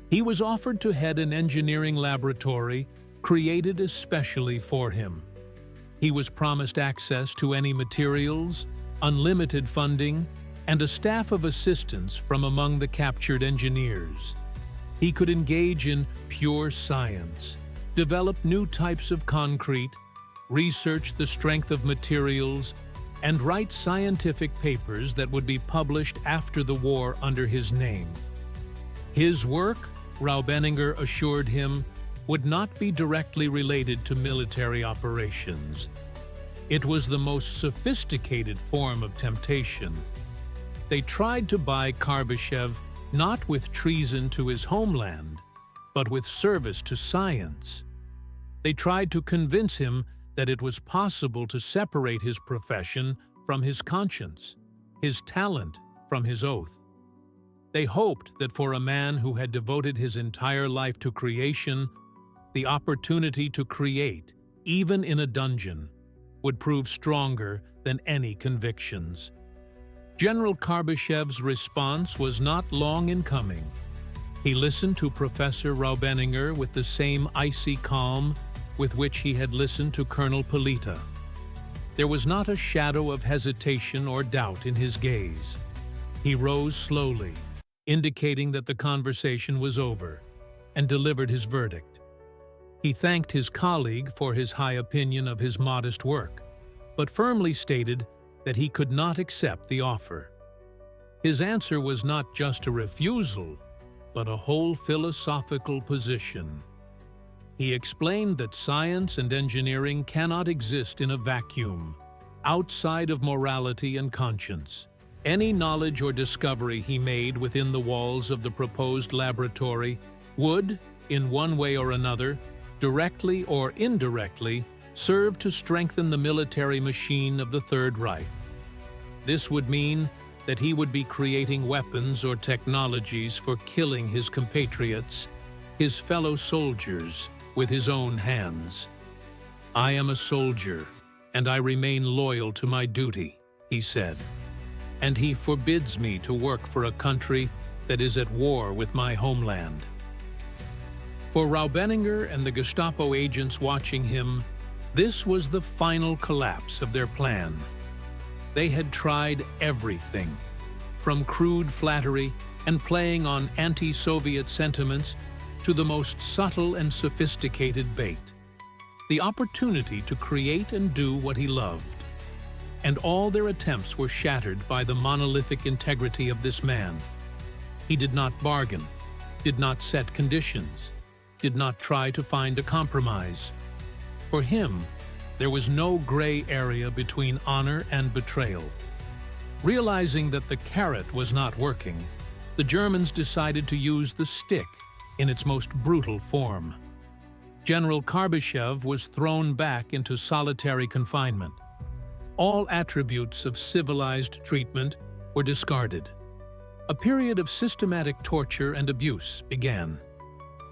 He was offered to head an engineering laboratory created especially for him. He was promised access to any materials, unlimited funding, and a staff of assistants from among the captured engineers. He could engage in pure science, develop new types of concrete, research the strength of materials, and write scientific papers that would be published after the war under his name. His work, Raubeninger assured him, would not be directly related to military operations. It was the most sophisticated form of temptation. They tried to buy Karbyshev not with treason to his homeland, but with service to science. They tried to convince him that it was possible to separate his profession from his conscience, his talent from his oath. They hoped that for a man who had devoted his entire life to creation, the opportunity to create, even in a dungeon, would prove stronger than any convictions. General Karbyshev's response was not long in coming. He listened to Professor Raubeninger with the same icy calm with which he had listened to Colonel Polita. There was not a shadow of hesitation or doubt in his gaze. He rose slowly, indicating that the conversation was over, and delivered his verdict. He thanked his colleague for his high opinion of his modest work, but firmly stated that he could not accept the offer. His answer was not just a refusal, but a whole philosophical position. He explained that science and engineering cannot exist in a vacuum, outside of morality and conscience. Any knowledge or discovery he made within the walls of the proposed laboratory would, in one way or another, directly or indirectly, serve to strengthen the military machine of the Third Reich. This would mean that he would be creating weapons or technologies for killing his compatriots, his fellow soldiers, with his own hands. "I am a soldier, and I remain loyal to my duty," he said, "and he forbids me to work for a country that is at war with my homeland." For Raubeninger and the Gestapo agents watching him, this was the final collapse of their plan. They had tried everything, from crude flattery and playing on anti-Soviet sentiments to the most subtle and sophisticated bait. The opportunity to create and do what he loved. And all their attempts were shattered by the monolithic integrity of this man. He did not bargain, did not set conditions, did not try to find a compromise. For him, there was no gray area between honor and betrayal. Realizing that the carrot was not working, the Germans decided to use the stick in its most brutal form. General Karbyshev was thrown back into solitary confinement. All attributes of civilized treatment were discarded. A period of systematic torture and abuse began.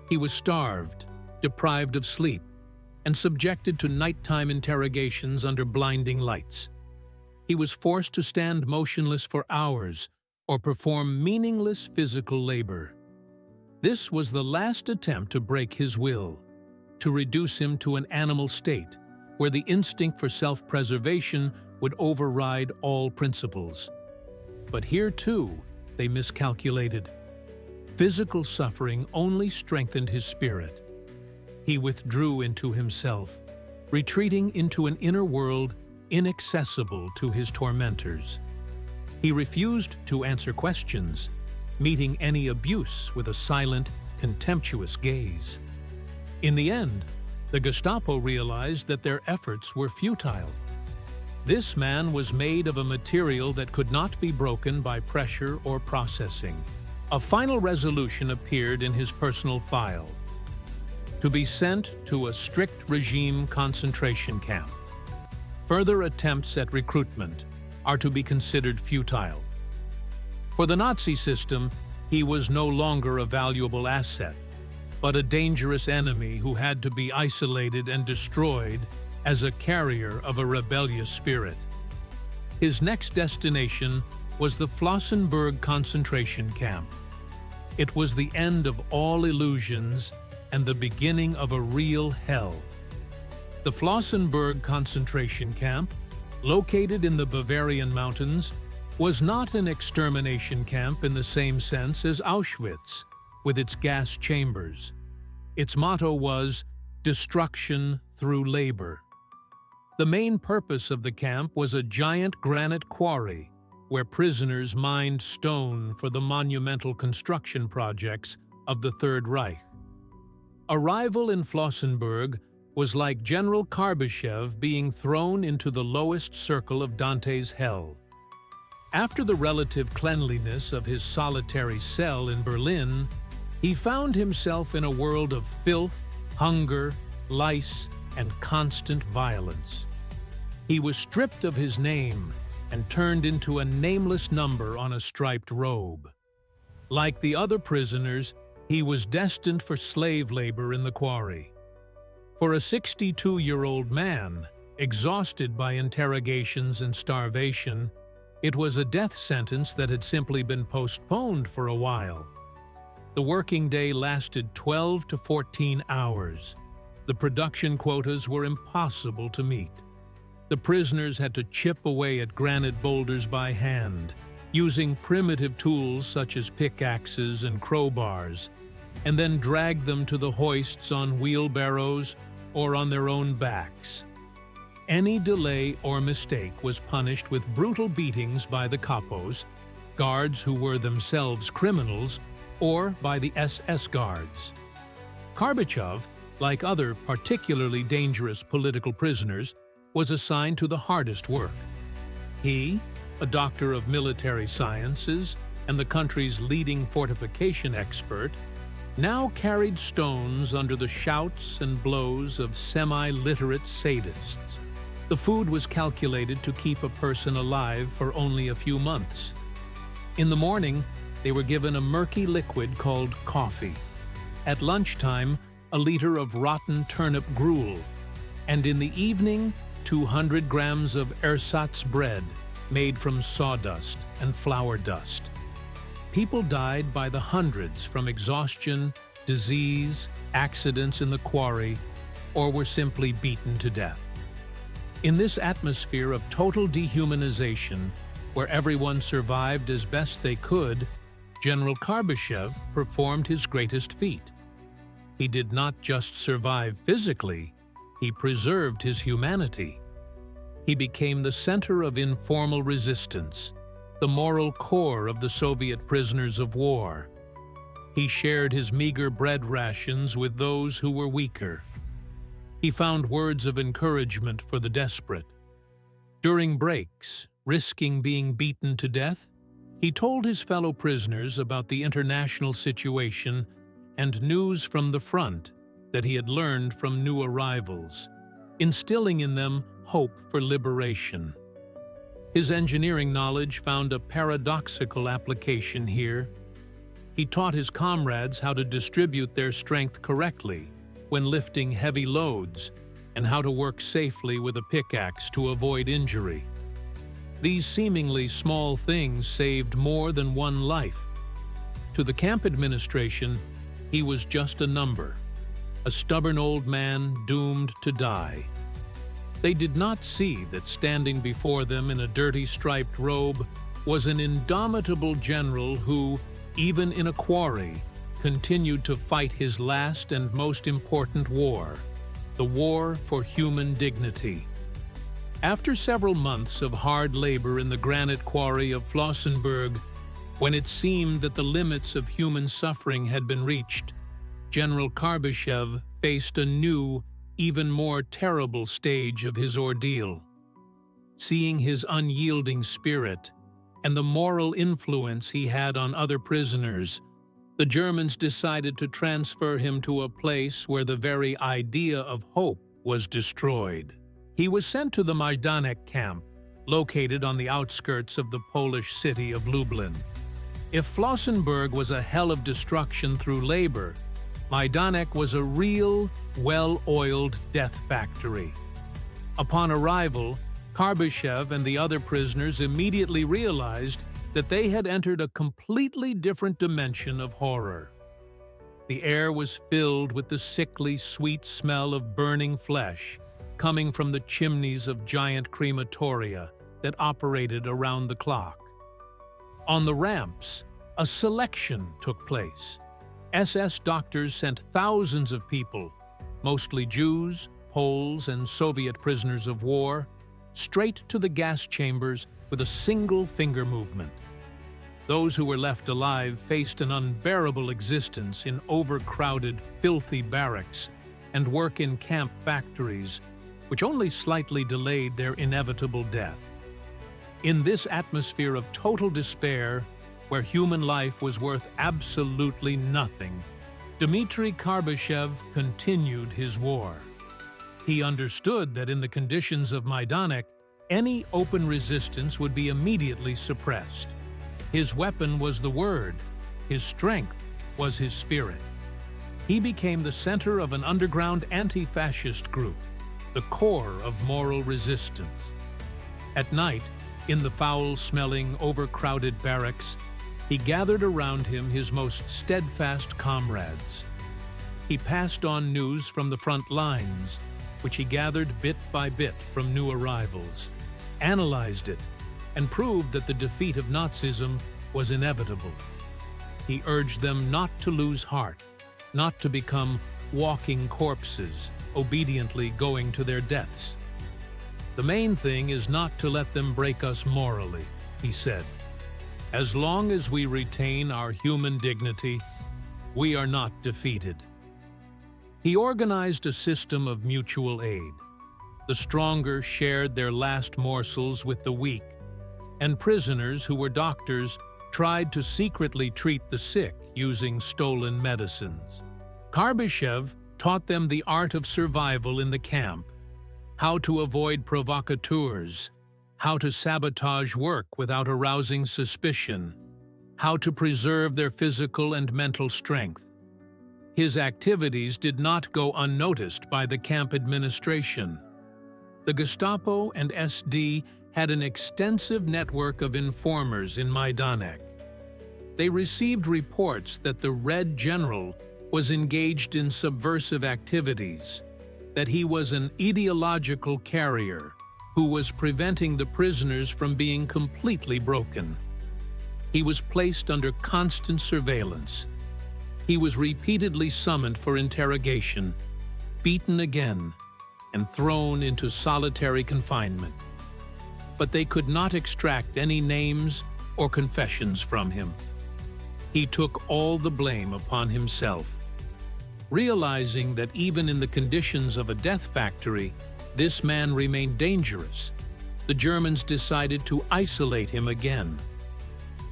He was starved, deprived of sleep, and subjected to nighttime interrogations under blinding lights. He was forced to stand motionless for hours or perform meaningless physical labor. This was the last attempt to break his will, to reduce him to an animal state, where the instinct for self-preservation would override all principles. But here, too, they miscalculated. Physical suffering only strengthened his spirit. He withdrew into himself, retreating into an inner world inaccessible to his tormentors. He refused to answer questions, meeting any abuse with a silent, contemptuous gaze. In the end, the Gestapo realized that their efforts were futile. This man was made of a material that could not be broken by pressure or processing. A final resolution appeared in his personal file: to be sent to a strict regime concentration camp. Further attempts at recruitment are to be considered futile. For the Nazi system, he was no longer a valuable asset, but a dangerous enemy who had to be isolated and destroyed as a carrier of a rebellious spirit. His next destination was the Flossenbürg concentration camp. It was the end of all illusions and the beginning of a real hell. The Flossenbürg concentration camp, located in the Bavarian mountains, was not an extermination camp in the same sense as Auschwitz, with its gas chambers. Its motto was destruction through labor. The main purpose of the camp was a giant granite quarry where prisoners mined stone for the monumental construction projects of the Third Reich. Arrival in Flossenbürg was like General Karbyshev being thrown into the lowest circle of Dante's hell. After the relative cleanliness of his solitary cell in Berlin, he found himself in a world of filth, hunger, lice, and constant violence. He was stripped of his name and turned into a nameless number on a striped robe. Like the other prisoners, he was destined for slave labor in the quarry. For a 62-year-old man, exhausted by interrogations and starvation, it was a death sentence that had simply been postponed for a while. The working day lasted 12 to 14 hours. The production quotas were impossible to meet. The prisoners had to chip away at granite boulders by hand, using primitive tools such as pickaxes and crowbars. and then dragged them to the hoists on wheelbarrows or on their own backs. Any delay or mistake was punished with brutal beatings by the kapos, guards who were themselves criminals, or by the SS guards. Karbyshev, like other particularly dangerous political prisoners, was assigned to the hardest work. He, a doctor of military sciences and the country's leading fortification expert, now carried stones under the shouts and blows of semi-literate sadists. The food was calculated to keep a person alive for only a few months. In the morning, they were given a murky liquid called coffee. At lunchtime, a liter of rotten turnip gruel. And in the evening, 200 grams of ersatz bread made from sawdust and flour dust. People died by the hundreds from exhaustion, disease, accidents in the quarry, or were simply beaten to death. In this atmosphere of total dehumanization, where everyone survived as best they could, General Karbyshev performed his greatest feat. He did not just survive physically, he preserved his humanity. He became the center of informal resistance, the moral core of the Soviet prisoners of war. He shared his meager bread rations with those who were weaker. He found words of encouragement for the desperate. During breaks, risking being beaten to death, he told his fellow prisoners about the international situation and news from the front that he had learned from new arrivals, instilling in them hope for liberation. His engineering knowledge found a paradoxical application here. He taught his comrades how to distribute their strength correctly when lifting heavy loads and how to work safely with a pickaxe to avoid injury. These seemingly small things saved more than one life. To the camp administration, he was just a number, a stubborn old man doomed to die. They did not see that standing before them in a dirty striped robe was an indomitable general who, even in a quarry, continued to fight his last and most important war, the war for human dignity. After several months of hard labor in the granite quarry of Flossenbürg, when it seemed that the limits of human suffering had been reached, General Karbyshev faced a new, even more terrible stage of his ordeal. Seeing his unyielding spirit and the moral influence he had on other prisoners, the Germans decided to transfer him to a place where the very idea of hope was destroyed. He was sent to the Majdanek camp, located on the outskirts of the Polish city of Lublin. If Flossenbürg was a hell of destruction through labor, Majdanek was a real, well-oiled death factory. Upon arrival, Karbyshev and the other prisoners immediately realized that they had entered a completely different dimension of horror. The air was filled with the sickly, sweet smell of burning flesh coming from the chimneys of giant crematoria that operated around the clock. On the ramps, a selection took place. SS doctors sent thousands of people, mostly Jews, Poles, and Soviet prisoners of war, straight to the gas chambers with a single finger movement. Those who were left alive faced an unbearable existence in overcrowded, filthy barracks and work in camp factories, which only slightly delayed their inevitable death. In this atmosphere of total despair, where human life was worth absolutely nothing, Dmitry Karbyshev continued his war. He understood that in the conditions of Majdanek, any open resistance would be immediately suppressed. His weapon was the word, his strength was his spirit. He became the center of an underground anti-fascist group, the core of moral resistance. At night, in the foul-smelling, overcrowded barracks, he gathered around him his most steadfast comrades. He passed on news from the front lines, which he gathered bit by bit from new arrivals, analyzed it, and proved that the defeat of Nazism was inevitable. He urged them not to lose heart, not to become walking corpses, obediently going to their deaths. "The main thing is not to let them break us morally," he said. "As long as we retain our human dignity, we are not defeated." He organized a system of mutual aid. The stronger shared their last morsels with the weak, and prisoners who were doctors tried to secretly treat the sick using stolen medicines. Karbyshev taught them the art of survival in the camp, how to avoid provocateurs, how to sabotage work without arousing suspicion, how to preserve their physical and mental strength. His activities did not go unnoticed by the camp administration. The Gestapo and SD had an extensive network of informers in Majdanek. They received reports that the Red General was engaged in subversive activities, that he was an ideological carrier who was preventing the prisoners from being completely broken. He was placed under constant surveillance. He was repeatedly summoned for interrogation, beaten again, and thrown into solitary confinement. But they could not extract any names or confessions from him. He took all the blame upon himself. Realizing that even in the conditions of a death factory, this man remained dangerous, the Germans decided to isolate him again.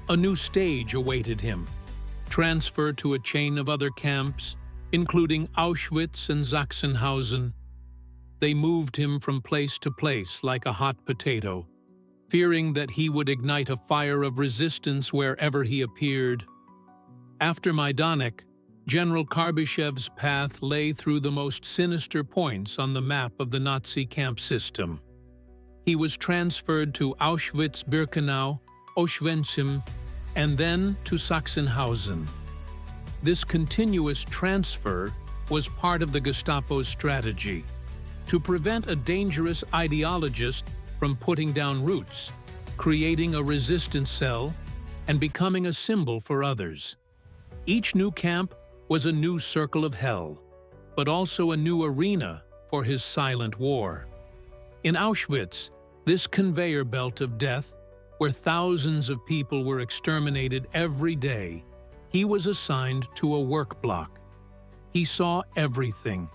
A new stage awaited him: transfer to a chain of other camps, including Auschwitz and Sachsenhausen. They moved him from place to place like a hot potato, fearing that he would ignite a fire of resistance wherever he appeared. After Majdanek, General Karbyshev's path lay through the most sinister points on the map of the Nazi camp system. He was transferred to Auschwitz-Birkenau, Oswiecim, and then to Sachsenhausen. This continuous transfer was part of the Gestapo's strategy to prevent a dangerous ideologist from putting down roots, creating a resistance cell, and becoming a symbol for others. Each new camp was a new circle of hell, but also a new arena for his silent war. In Auschwitz, this conveyor belt of death, where thousands of people were exterminated every day, he was assigned to a work block. He saw everything: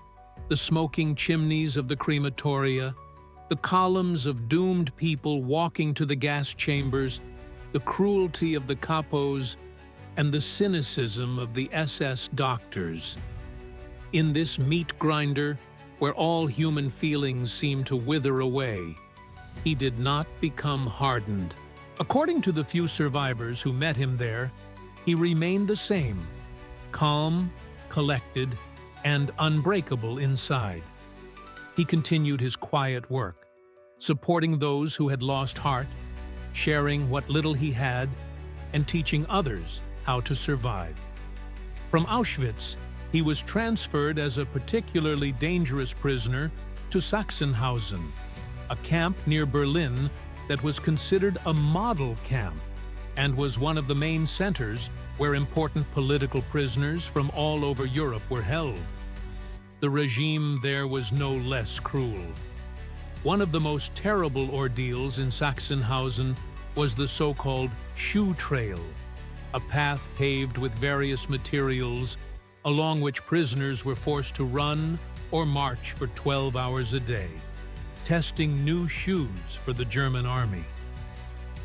the smoking chimneys of the crematoria, the columns of doomed people walking to the gas chambers, the cruelty of the capos, and the cynicism of the SS doctors. In this meat grinder, where all human feelings seemed to wither away, he did not become hardened. According to the few survivors who met him there, he remained the same: calm, collected, and unbreakable inside. He continued his quiet work, supporting those who had lost heart, sharing what little he had, and teaching others how to survive. From Auschwitz, he was transferred as a particularly dangerous prisoner to Sachsenhausen, a camp near Berlin that was considered a model camp and was one of the main centers where important political prisoners from all over Europe were held. The regime there was no less cruel. One of the most terrible ordeals in Sachsenhausen was the so-called shoe trail, a path paved with various materials along which prisoners were forced to run or march for 12 hours a day, testing new shoes for the German army.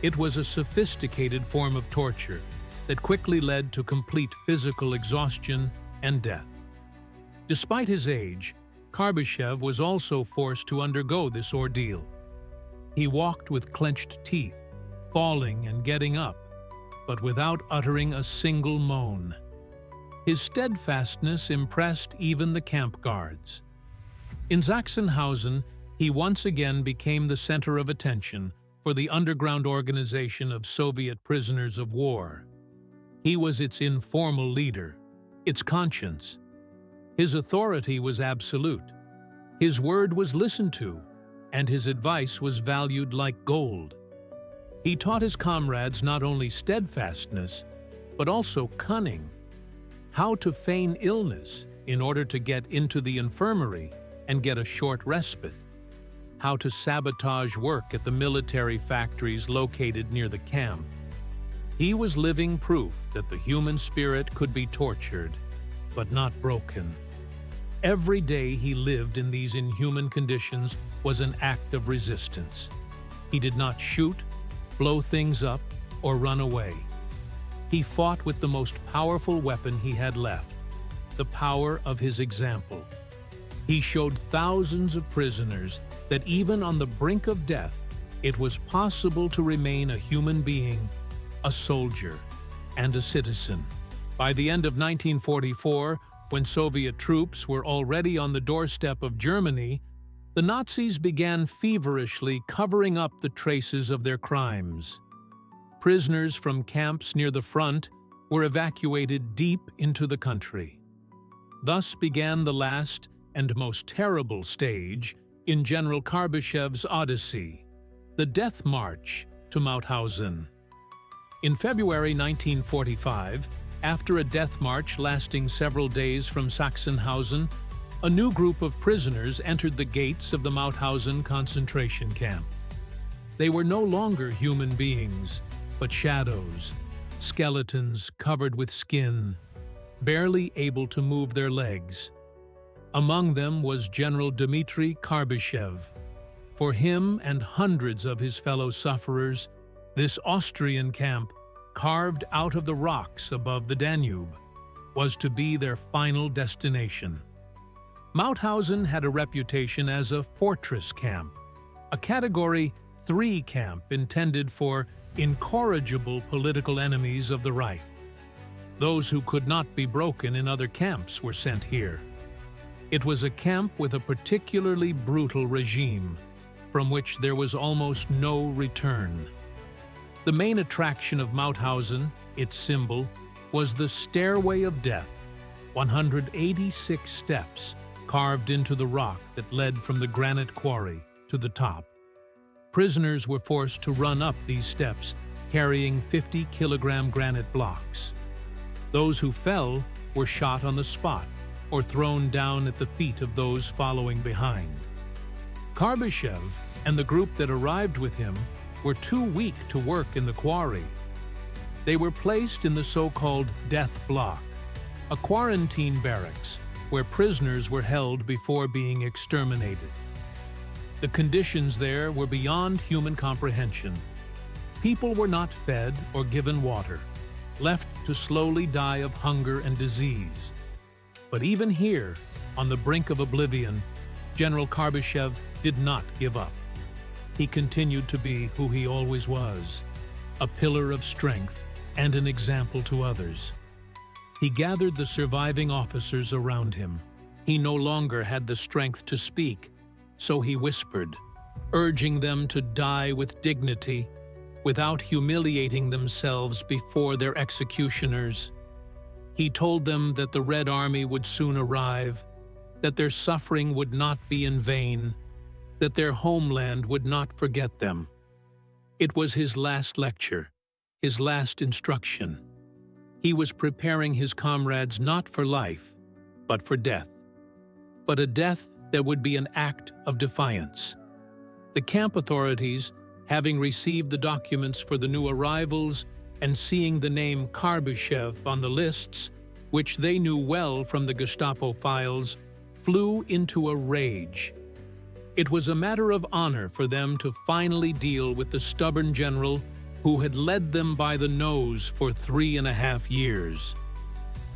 It was a sophisticated form of torture that quickly led to complete physical exhaustion and death. Despite his age, Karbyshev was also forced to undergo this ordeal. He walked with clenched teeth, falling and getting up, but without uttering a single moan. His steadfastness impressed even the camp guards. In Sachsenhausen, he once again became the center of attention for the underground organization of Soviet prisoners of war. He was its informal leader, its conscience. His authority was absolute. His word was listened to, and his advice was valued like gold. He taught his comrades not only steadfastness, but also cunning, how to feign illness in order to get into the infirmary and get a short respite, how to sabotage work at the military factories located near the camp. He was living proof that the human spirit could be tortured, but not broken. Every day he lived in these inhuman conditions was an act of resistance. He did not shoot, blow things up, or run away. He fought with the most powerful weapon he had left, the power of his example. He showed thousands of prisoners that even on the brink of death, it was possible to remain a human being, a soldier, and a citizen. By the end of 1944, when Soviet troops were already on the doorstep of Germany, the Nazis began feverishly covering up the traces of their crimes. Prisoners from camps near the front were evacuated deep into the country. Thus began the last and most terrible stage in General Karbyshev's odyssey, the death march to Mauthausen. In February 1945, after a death march lasting several days from Sachsenhausen, a new group of prisoners entered the gates of the Mauthausen concentration camp. They were no longer human beings, but shadows, skeletons covered with skin, barely able to move their legs. Among them was General Dmitry Karbyshev. For him and hundreds of his fellow sufferers, this Austrian camp, carved out of the rocks above the Danube, was to be their final destination. Mauthausen had a reputation as a fortress camp, a Category 3 camp intended for incorrigible political enemies of the right. Those who could not be broken in other camps were sent here. It was a camp with a particularly brutal regime, from which there was almost no return. The main attraction of Mauthausen, its symbol, was the Stairway of Death, 186 steps carved into the rock that led from the granite quarry to the top. Prisoners were forced to run up these steps, carrying 50-kilogram granite blocks. Those who fell were shot on the spot or thrown down at the feet of those following behind. Karbyshev and the group that arrived with him were too weak to work in the quarry. They were placed in the so-called death block, a quarantine barracks where prisoners were held before being exterminated. The conditions there were beyond human comprehension. People were not fed or given water, left to slowly die of hunger and disease. But even here, on the brink of oblivion, General Karbyshev did not give up. He continued to be who he always was, a pillar of strength and an example to others. He gathered the surviving officers around him. He no longer had the strength to speak, so he whispered, urging them to die with dignity, without humiliating themselves before their executioners. He told them that the Red Army would soon arrive, that their suffering would not be in vain, that their homeland would not forget them. It was his last lecture, his last instruction. He was preparing his comrades not for life, but for death. But a death that would be an act of defiance. The camp authorities, having received the documents for the new arrivals and seeing the name Karbyshev on the lists, which they knew well from the Gestapo files, flew into a rage. It was a matter of honor for them to finally deal with the stubborn general who had led them by the nose for 3.5 years.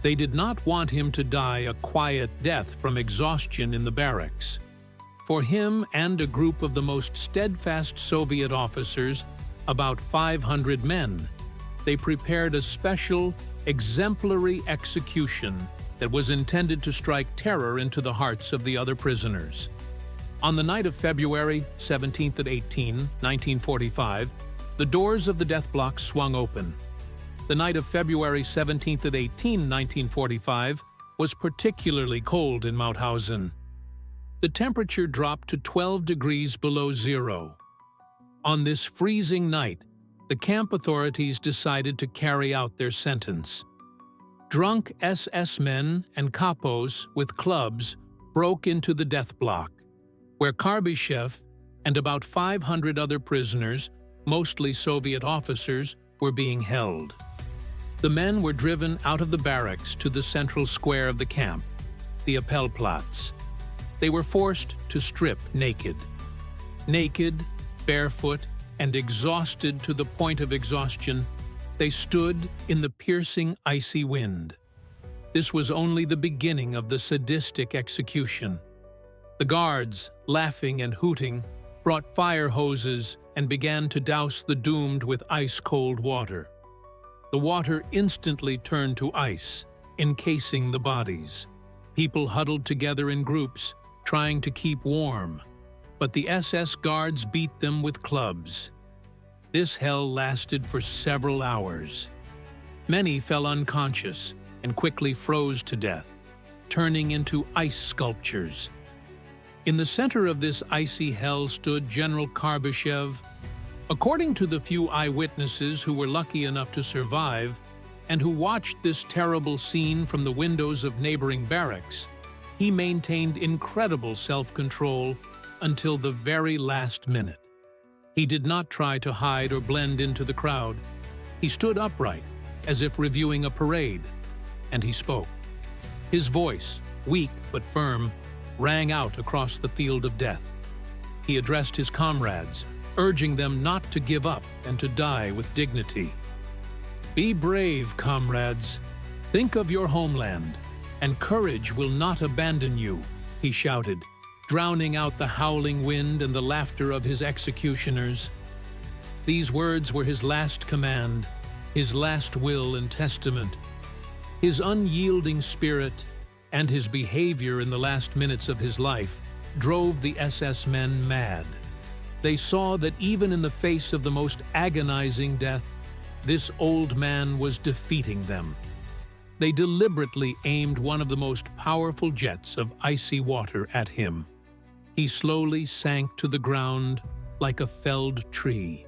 They did not want him to die a quiet death from exhaustion in the barracks. For him and a group of the most steadfast Soviet officers, about 500 men, they prepared a special, exemplary execution that was intended to strike terror into the hearts of the other prisoners. On the night of February 17th and 18, 1945, the doors of the death block swung open. The night of February 17th and 18, 1945, was particularly cold in Mauthausen. The temperature dropped to 12 degrees below zero. On this freezing night, the camp authorities decided to carry out their sentence. Drunk SS men and capos with clubs broke into the death block, where Karbyshev and about 500 other prisoners, mostly Soviet officers, were being held. The men were driven out of the barracks to the central square of the camp, the Appellplatz. They were forced to strip naked. Naked, barefoot, and exhausted to the point of exhaustion, they stood in the piercing, icy wind. This was only the beginning of the sadistic execution. The guards, laughing and hooting, brought fire hoses and began to douse the doomed with ice-cold water. The water instantly turned to ice, encasing the bodies. People huddled together in groups, trying to keep warm, but the SS guards beat them with clubs. This hell lasted for several hours. Many fell unconscious and quickly froze to death, turning into ice sculptures. In the center of this icy hell stood General Karbyshev. According to the few eyewitnesses who were lucky enough to survive and who watched this terrible scene from the windows of neighboring barracks, he maintained incredible self-control until the very last minute. He did not try to hide or blend into the crowd. He stood upright, as if reviewing a parade, and he spoke. His voice, weak but firm, rang out across the field of death. He addressed his comrades, urging them not to give up and to die with dignity. "Be brave, comrades. Think of your homeland, and courage will not abandon you," he shouted, drowning out the howling wind and the laughter of his executioners. These words were his last command, his last will and testament. His unyielding spirit and his behavior in the last minutes of his life drove the SS men mad. They saw that even in the face of the most agonizing death, this old man was defeating them. They deliberately aimed one of the most powerful jets of icy water at him. He slowly sank to the ground like a felled tree.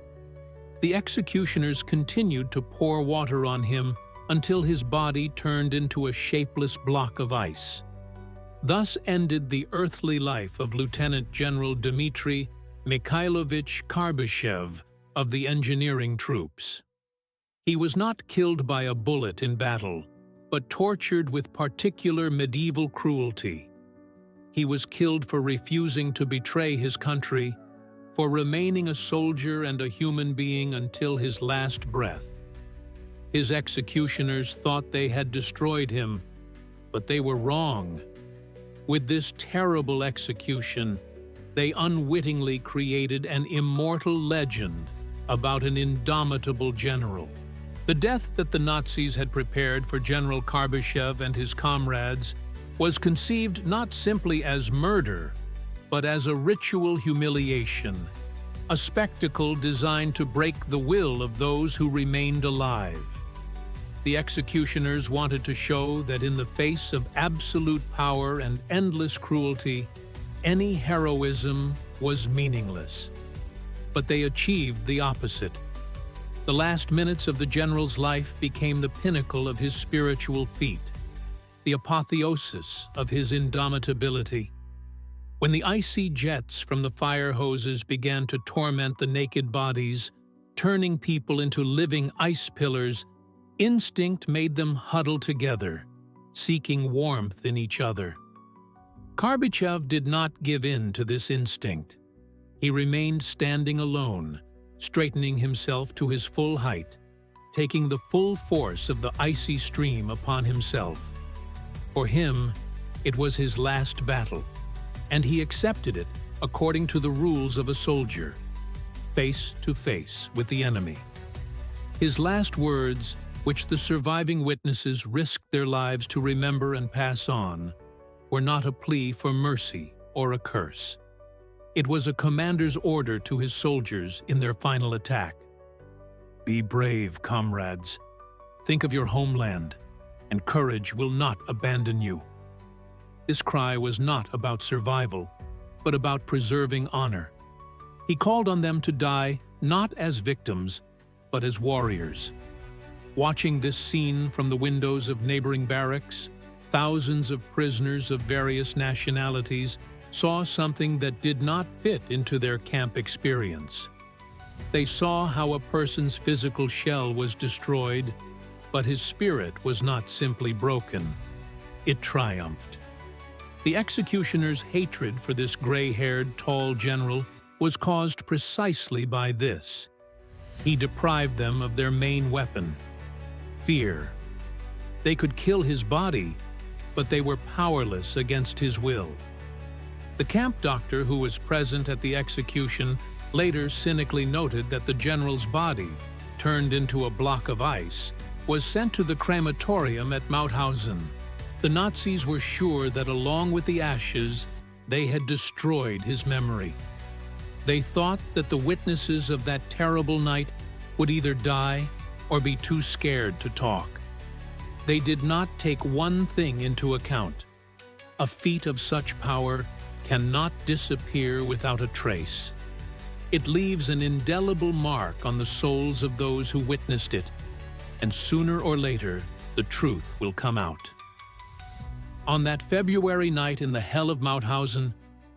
The executioners continued to pour water on him until his body turned into a shapeless block of ice. Thus ended the earthly life of Lieutenant General Dmitry Mikhailovich Karbyshev of the engineering troops. He was not killed by a bullet in battle, but tortured with particular medieval cruelty. He was killed for refusing to betray his country, for remaining a soldier and a human being until his last breath. His executioners thought they had destroyed him, but they were wrong. With this terrible execution, they unwittingly created an immortal legend about an indomitable general. The death that the Nazis had prepared for General Karbyshev and his comrades was conceived not simply as murder, but as a ritual humiliation, a spectacle designed to break the will of those who remained alive. The executioners wanted to show that in the face of absolute power and endless cruelty, any heroism was meaningless. But they achieved the opposite. The last minutes of the general's life became the pinnacle of his spiritual feat, the apotheosis of his indomitability. When the icy jets from the fire hoses began to torment the naked bodies, turning people into living ice pillars, instinct made them huddle together, seeking warmth in each other. Karbyshev did not give in to this instinct. He remained standing alone, straightening himself to his full height, taking the full force of the icy stream upon himself. For him, it was his last battle, and he accepted it according to the rules of a soldier, face to face with the enemy. His last words, which the surviving witnesses risked their lives to remember and pass on, were not a plea for mercy or a curse. It was a commander's order to his soldiers in their final attack. "Be brave, comrades. Think of your homeland, and courage will not abandon you." This cry was not about survival, but about preserving honor. He called on them to die not as victims, but as warriors. Watching this scene from the windows of neighboring barracks, thousands of prisoners of various nationalities saw something that did not fit into their camp experience. They saw how a person's physical shell was destroyed, but his spirit was not simply broken. It triumphed. The executioner's hatred for this gray-haired, tall general was caused precisely by this. He deprived them of their main weapon, fear. They could kill his body, but they were powerless against his will. The camp doctor who was present at the execution later cynically noted that the general's body, turned into a block of ice, was sent to the crematorium at Mauthausen. The Nazis were sure that along with the ashes, they had destroyed his memory. They thought that the witnesses of that terrible night would either die or be too scared to talk. They did not take one thing into account. A feat of such power cannot disappear without a trace. It leaves an indelible mark on the souls of those who witnessed it, and sooner or later, the truth will come out. On that February night in the hell of Mauthausen,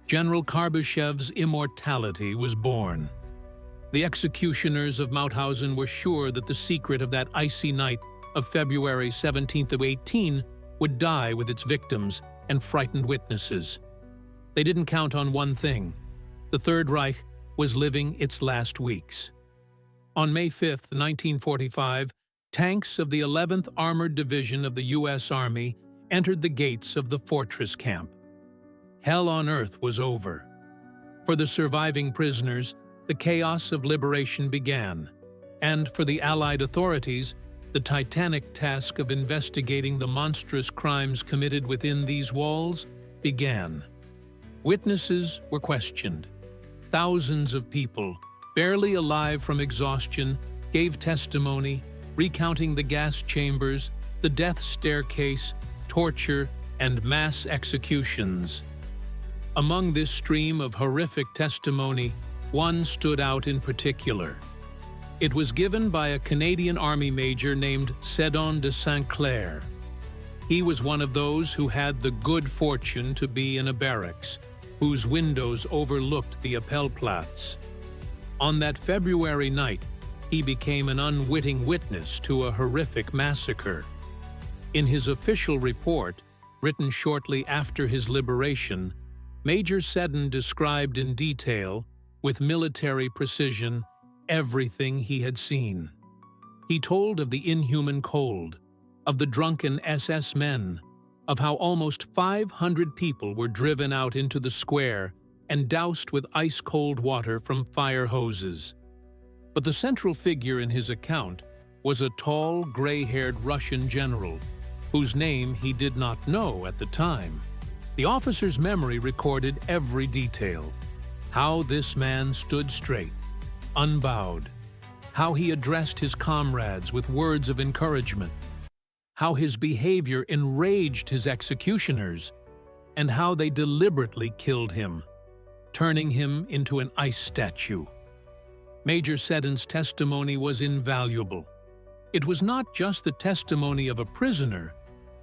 General Karbyshev's immortality was born. The executioners of Mauthausen were sure that the secret of that icy night of February 17th of 18 would die with its victims and frightened witnesses. They didn't count on one thing. The Third Reich was living its last weeks. On May 5th, 1945, tanks of the 11th Armored Division of the U.S. Army entered the gates of the fortress camp. Hell on earth was over. For the surviving prisoners, the chaos of liberation began, and for the Allied authorities, the titanic task of investigating the monstrous crimes committed within these walls began. Witnesses were questioned. Thousands of people, barely alive from exhaustion, gave testimony, recounting the gas chambers, the death staircase, torture, and mass executions. Among this stream of horrific testimony, one stood out in particular. It was given by a Canadian Army major named Cédon de Saint-Clair. He was one of those who had the good fortune to be in a barracks, whose windows overlooked the Appellplatz. On that February night, he became an unwitting witness to a horrific massacre. In his official report, written shortly after his liberation, Major Cédon described in detail, with military precision, everything he had seen. He told of the inhuman cold, of the drunken SS men, of how almost 500 people were driven out into the square and doused with ice-cold water from fire hoses. But the central figure in his account was a tall, gray-haired Russian general, whose name he did not know at the time. The officer's memory recorded every detail: how this man stood straight, unbowed, how he addressed his comrades with words of encouragement, how his behavior enraged his executioners, and how they deliberately killed him, turning him into an ice statue. Major Cédon's testimony was invaluable. It was not just the testimony of a prisoner,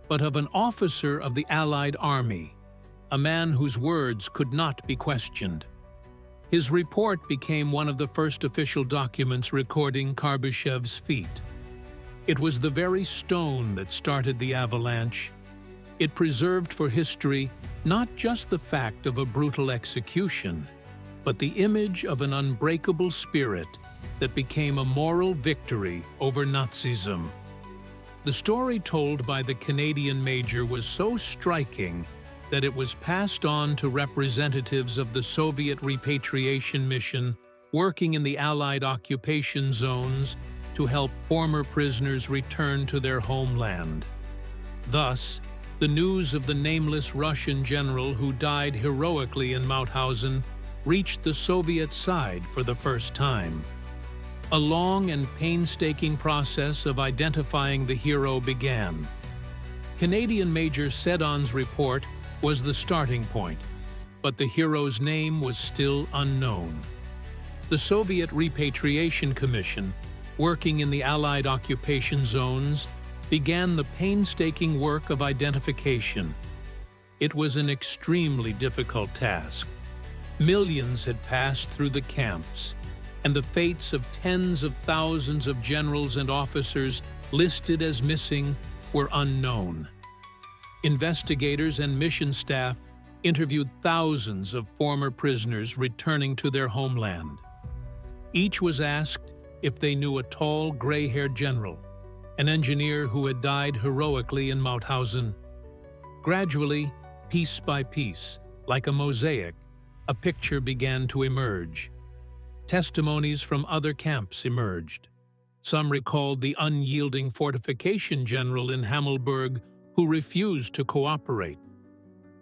but of an officer of the Allied Army, a man whose words could not be questioned. His report became one of the first official documents recording Karbyshev's feat. It was the very stone that started the avalanche. It preserved for history not just the fact of a brutal execution, but the image of an unbreakable spirit that became a moral victory over Nazism. The story told by the Canadian major was so striking that it was passed on to representatives of the Soviet repatriation mission working in the Allied occupation zones to help former prisoners return to their homeland. Thus, the news of the nameless Russian general who died heroically in Mauthausen reached the Soviet side for the first time. A long and painstaking process of identifying the hero began. Canadian Major Cédon's report was the starting point, but the hero's name was still unknown. The Soviet Repatriation Commission working in the Allied occupation zones, began the painstaking work of identification. It was an extremely difficult task. Millions had passed through the camps, and the fates of tens of thousands of generals and officers listed as missing were unknown. Investigators and mission staff interviewed thousands of former prisoners returning to their homeland. Each was asked if they knew a tall, gray-haired general, an engineer who had died heroically in Mauthausen. Gradually, piece by piece, like a mosaic, a picture began to emerge. Testimonies from other camps emerged. Some recalled the unyielding fortification general in Hammelburg who refused to cooperate.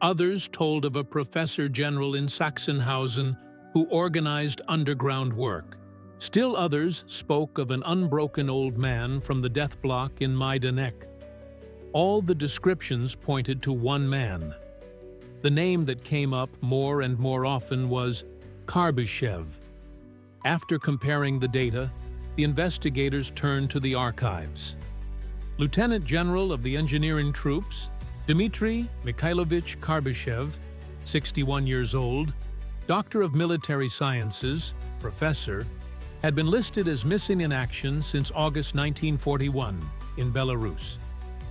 Others told of a professor general in Sachsenhausen who organized underground work. Still others spoke of an unbroken old man from the death block in Majdanek. All the descriptions pointed to one man. The name that came up more and more often was Karbyshev. After comparing the data, the investigators turned to the archives. Lieutenant General of the Engineering Troops, Dmitry Karbyshev, 61 years old, Doctor of Military Sciences, Professor, had been listed as missing in action since August 1941 in Belarus.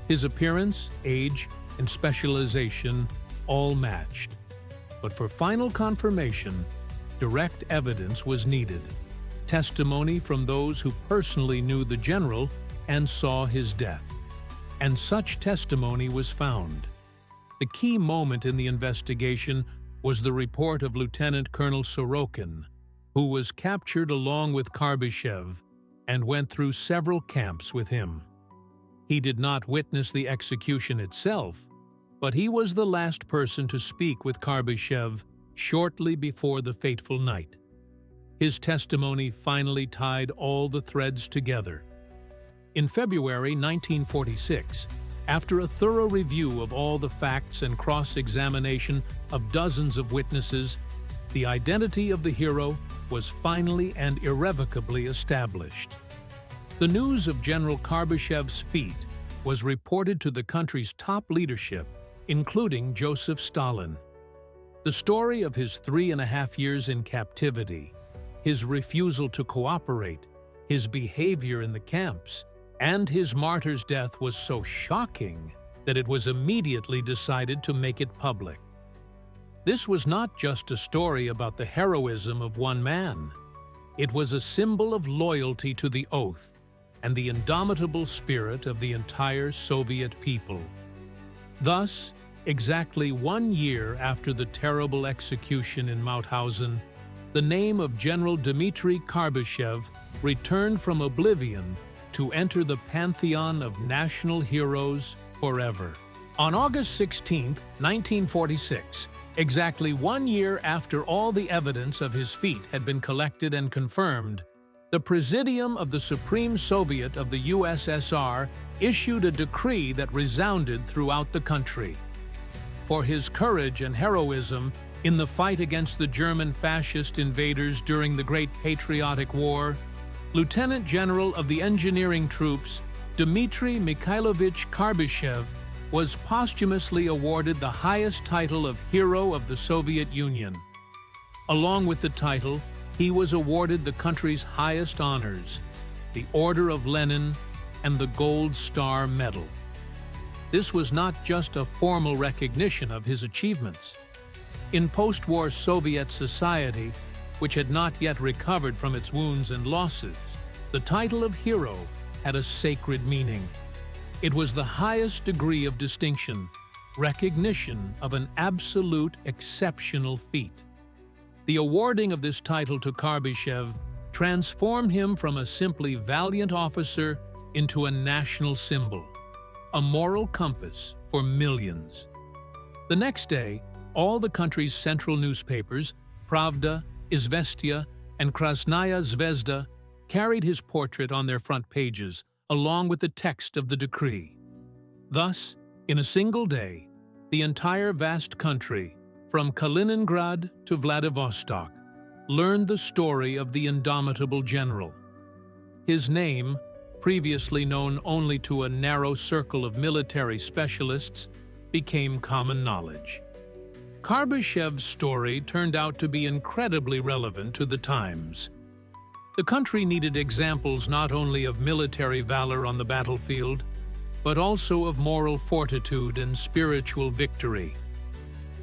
His appearance, age, and specialization all matched. But for final confirmation, direct evidence was needed. Testimony from those who personally knew the general and saw his death. And such testimony was found. The key moment in the investigation was the report of Lieutenant Colonel Sorokin, who was captured along with Karbyshev and went through several camps with him. He did not witness the execution itself, but he was the last person to speak with Karbyshev shortly before the fateful night. His testimony finally tied all the threads together. In February 1946, after a thorough review of all the facts and cross-examination of dozens of witnesses, the identity of the hero was finally and irrevocably established. The news of General Karbyshev's feat was reported to the country's top leadership, including Joseph Stalin. The story of his 3.5 years in captivity, his refusal to cooperate, his behavior in the camps, and his martyr's death was so shocking that it was immediately decided to make it public. This was not just a story about the heroism of one man. It was a symbol of loyalty to the oath and the indomitable spirit of the entire Soviet people. Thus, exactly 1 year after the terrible execution in Mauthausen, the name of General Dmitry Karbyshev returned from oblivion to enter the pantheon of national heroes forever. On August 16, 1946, exactly 1 year after all the evidence of his feat had been collected and confirmed, the Presidium of the Supreme Soviet of the USSR issued a decree that resounded throughout the country. For his courage and heroism in the fight against the German fascist invaders during the Great Patriotic War, Lieutenant General of the Engineering Troops, Dmitry Karbyshev, was posthumously awarded the highest title of Hero of the Soviet Union. Along with the title, he was awarded the country's highest honors, the Order of Lenin and the Gold Star Medal. This was not just a formal recognition of his achievements. In post-war Soviet society, which had not yet recovered from its wounds and losses, the title of hero had a sacred meaning. It was the highest degree of distinction, recognition of an absolute exceptional feat. The awarding of this title to Karbyshev transformed him from a simply valiant officer into a national symbol, a moral compass for millions. The next day, all the country's central newspapers, Pravda, Izvestia, and Krasnaya Zvezda, carried his portrait on their front pages, along with the text of the decree. Thus, in a single day, the entire vast country, from Kaliningrad to Vladivostok, learned the story of the indomitable general. His name, previously known only to a narrow circle of military specialists, became common knowledge. Karbyshev's story turned out to be incredibly relevant to the times. The country needed examples not only of military valor on the battlefield, but also of moral fortitude and spiritual victory.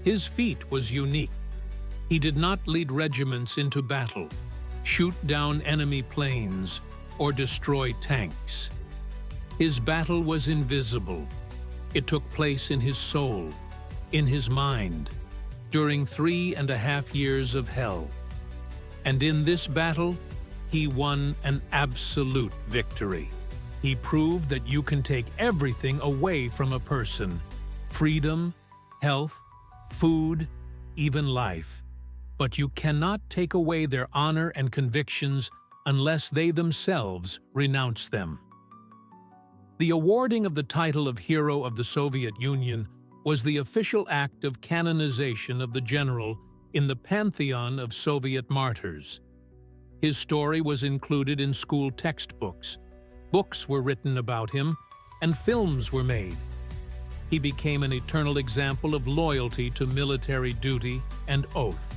His feat was unique. He did not lead regiments into battle, shoot down enemy planes, or destroy tanks. His battle was invisible. It took place in his soul, in his mind, during 3.5 years of hell. And in this battle, he won an absolute victory. He proved that you can take everything away from a person: freedom, health, food, even life. But you cannot take away their honor and convictions unless they themselves renounce them. The awarding of the title of Hero of the Soviet Union was the official act of canonization of the general in the pantheon of Soviet martyrs. His story was included in school textbooks, books were written about him, and films were made. He became an eternal example of loyalty to military duty and oath.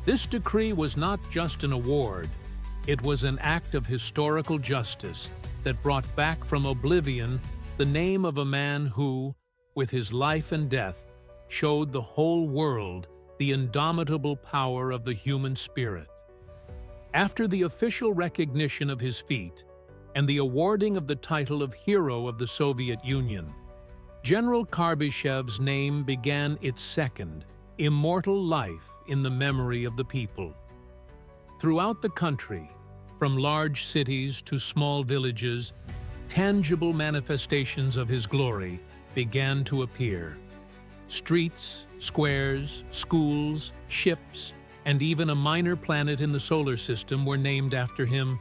This decree was not just an award, it was an act of historical justice that brought back from oblivion the name of a man who, with his life and death, showed the whole world the indomitable power of the human spirit. After the official recognition of his feat and the awarding of the title of Hero of the Soviet Union, General Karbyshev's name began its second, immortal life in the memory of the people. Throughout the country, from large cities to small villages, tangible manifestations of his glory began to appear. Streets, squares, schools, ships, and even a minor planet in the solar system were named after him.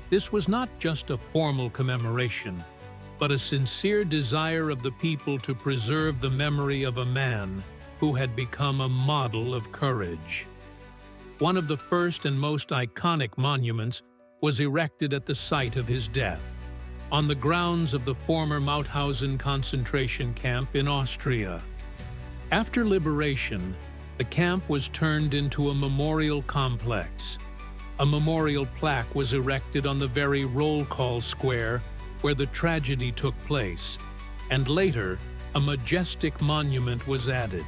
This was not just a formal commemoration, but a sincere desire of the people to preserve the memory of a man who had become a model of courage. One of the first and most iconic monuments was erected at the site of his death, on the grounds of the former Mauthausen concentration camp in Austria. After liberation, the camp was turned into a memorial complex. A memorial plaque was erected on the very roll call square where the tragedy took place, and later, a majestic monument was added.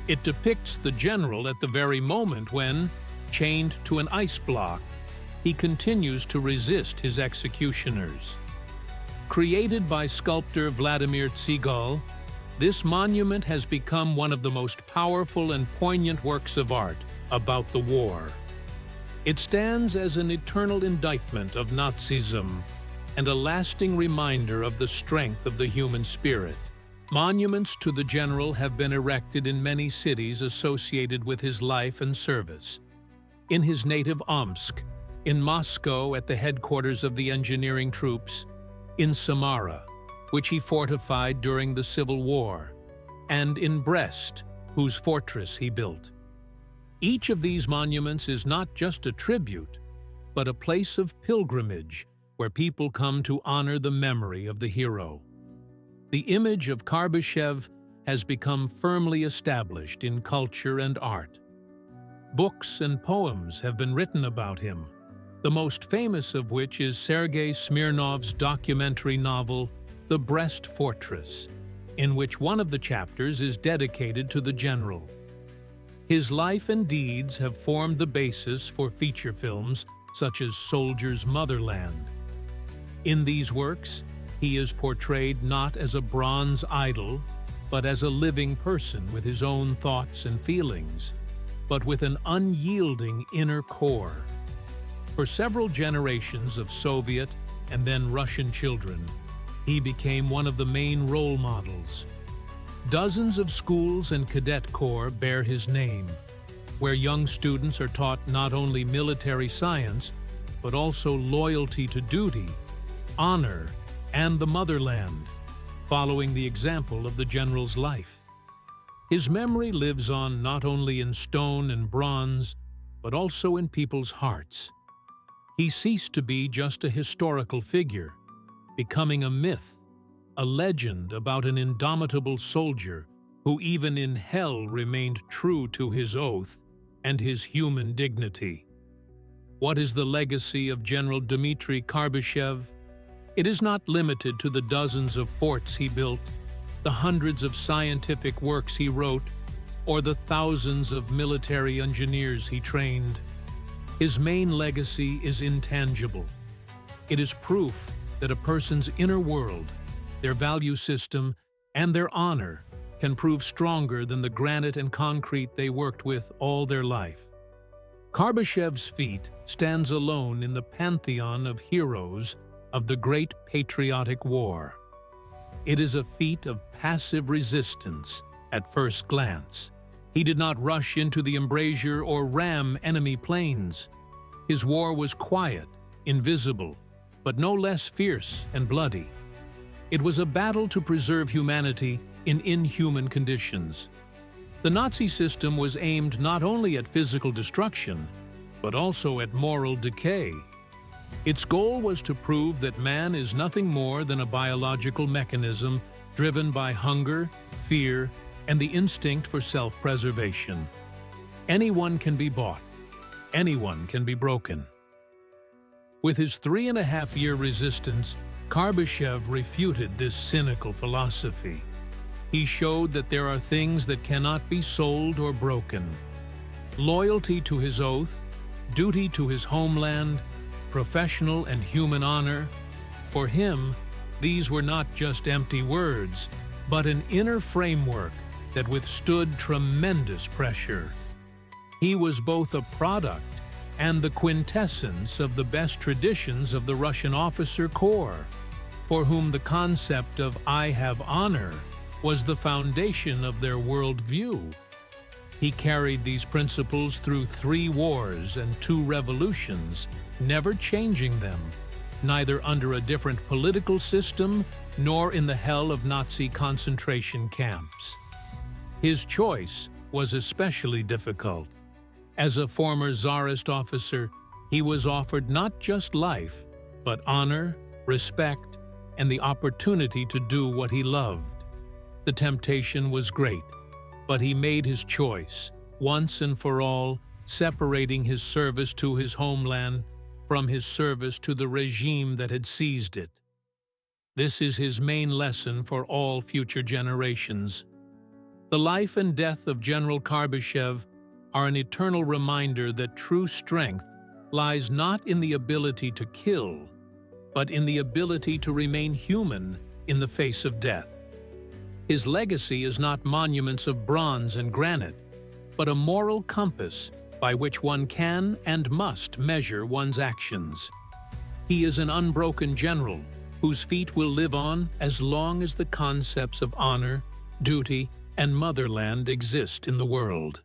It depicts the general at the very moment when, chained to an ice block, he continues to resist his executioners. Created by sculptor Vladimir Tsigol, this monument has become one of the most powerful and poignant works of art about the war. It stands as an eternal indictment of Nazism and a lasting reminder of the strength of the human spirit. Monuments to the general have been erected in many cities associated with his life and service. In his native Omsk, in Moscow at the headquarters of the engineering troops, in Samara, which he fortified during the Civil War, and in Brest, whose fortress he built. Each of these monuments is not just a tribute, but a place of pilgrimage where people come to honor the memory of the hero. The image of Karbyshev has become firmly established in culture and art. Books and poems have been written about him, the most famous of which is Sergei Smirnov's documentary novel, The Brest Fortress, in which one of the chapters is dedicated to the general. His life and deeds have formed the basis for feature films such as Soldier's Motherland. In these works, he is portrayed not as a bronze idol, but as a living person with his own thoughts and feelings, but with an unyielding inner core. For several generations of Soviet and then Russian children, he became one of the main role models. Dozens of schools and cadet corps bear his name, where young students are taught not only military science, but also loyalty to duty, honor, and the motherland, following the example of the general's life. His memory lives on not only in stone and bronze, but also in people's hearts. He ceased to be just a historical figure, becoming a myth, a legend about an indomitable soldier who even in hell remained true to his oath and his human dignity. What is the legacy of General Dmitry Karbyshev? It is not limited to the dozens of forts he built, the hundreds of scientific works he wrote, or the thousands of military engineers he trained. His main legacy is intangible. It is proof that a person's inner world, their value system, and their honor can prove stronger than the granite and concrete they worked with all their life. Karbyshev's feat stands alone in the pantheon of heroes of the Great Patriotic War. It is a feat of passive resistance at first glance. He did not rush into the embrasure or ram enemy planes. His war was quiet, invisible, but no less fierce and bloody. It was a battle to preserve humanity in inhuman conditions. The Nazi system was aimed not only at physical destruction, but also at moral decay. Its goal was to prove that man is nothing more than a biological mechanism driven by hunger, fear, and the instinct for self-preservation. Anyone can be bought. Anyone can be broken. With his 3.5-year resistance, Karbyshev refuted this cynical philosophy. He showed that there are things that cannot be sold or broken. Loyalty to his oath, duty to his homeland, professional and human honor. For him, these were not just empty words, but an inner framework that withstood tremendous pressure. He was both a product and the quintessence of the best traditions of the Russian officer corps, for whom the concept of "I have honor" was the foundation of their worldview. He carried these principles through 3 wars and 2 revolutions, never changing them, neither under a different political system nor in the hell of Nazi concentration camps. His choice was especially difficult. As a former Tsarist officer, he was offered not just life, but honor, respect, and the opportunity to do what he loved. The temptation was great, but he made his choice, once and for all, separating his service to his homeland from his service to the regime that had seized it. This is his main lesson for all future generations. The life and death of General Karbyshev are an eternal reminder that true strength lies not in the ability to kill, but in the ability to remain human in the face of death. His legacy is not monuments of bronze and granite, but a moral compass by which one can and must measure one's actions. He is an unbroken general whose feat will live on as long as the concepts of honor, duty, and motherland exist in the world.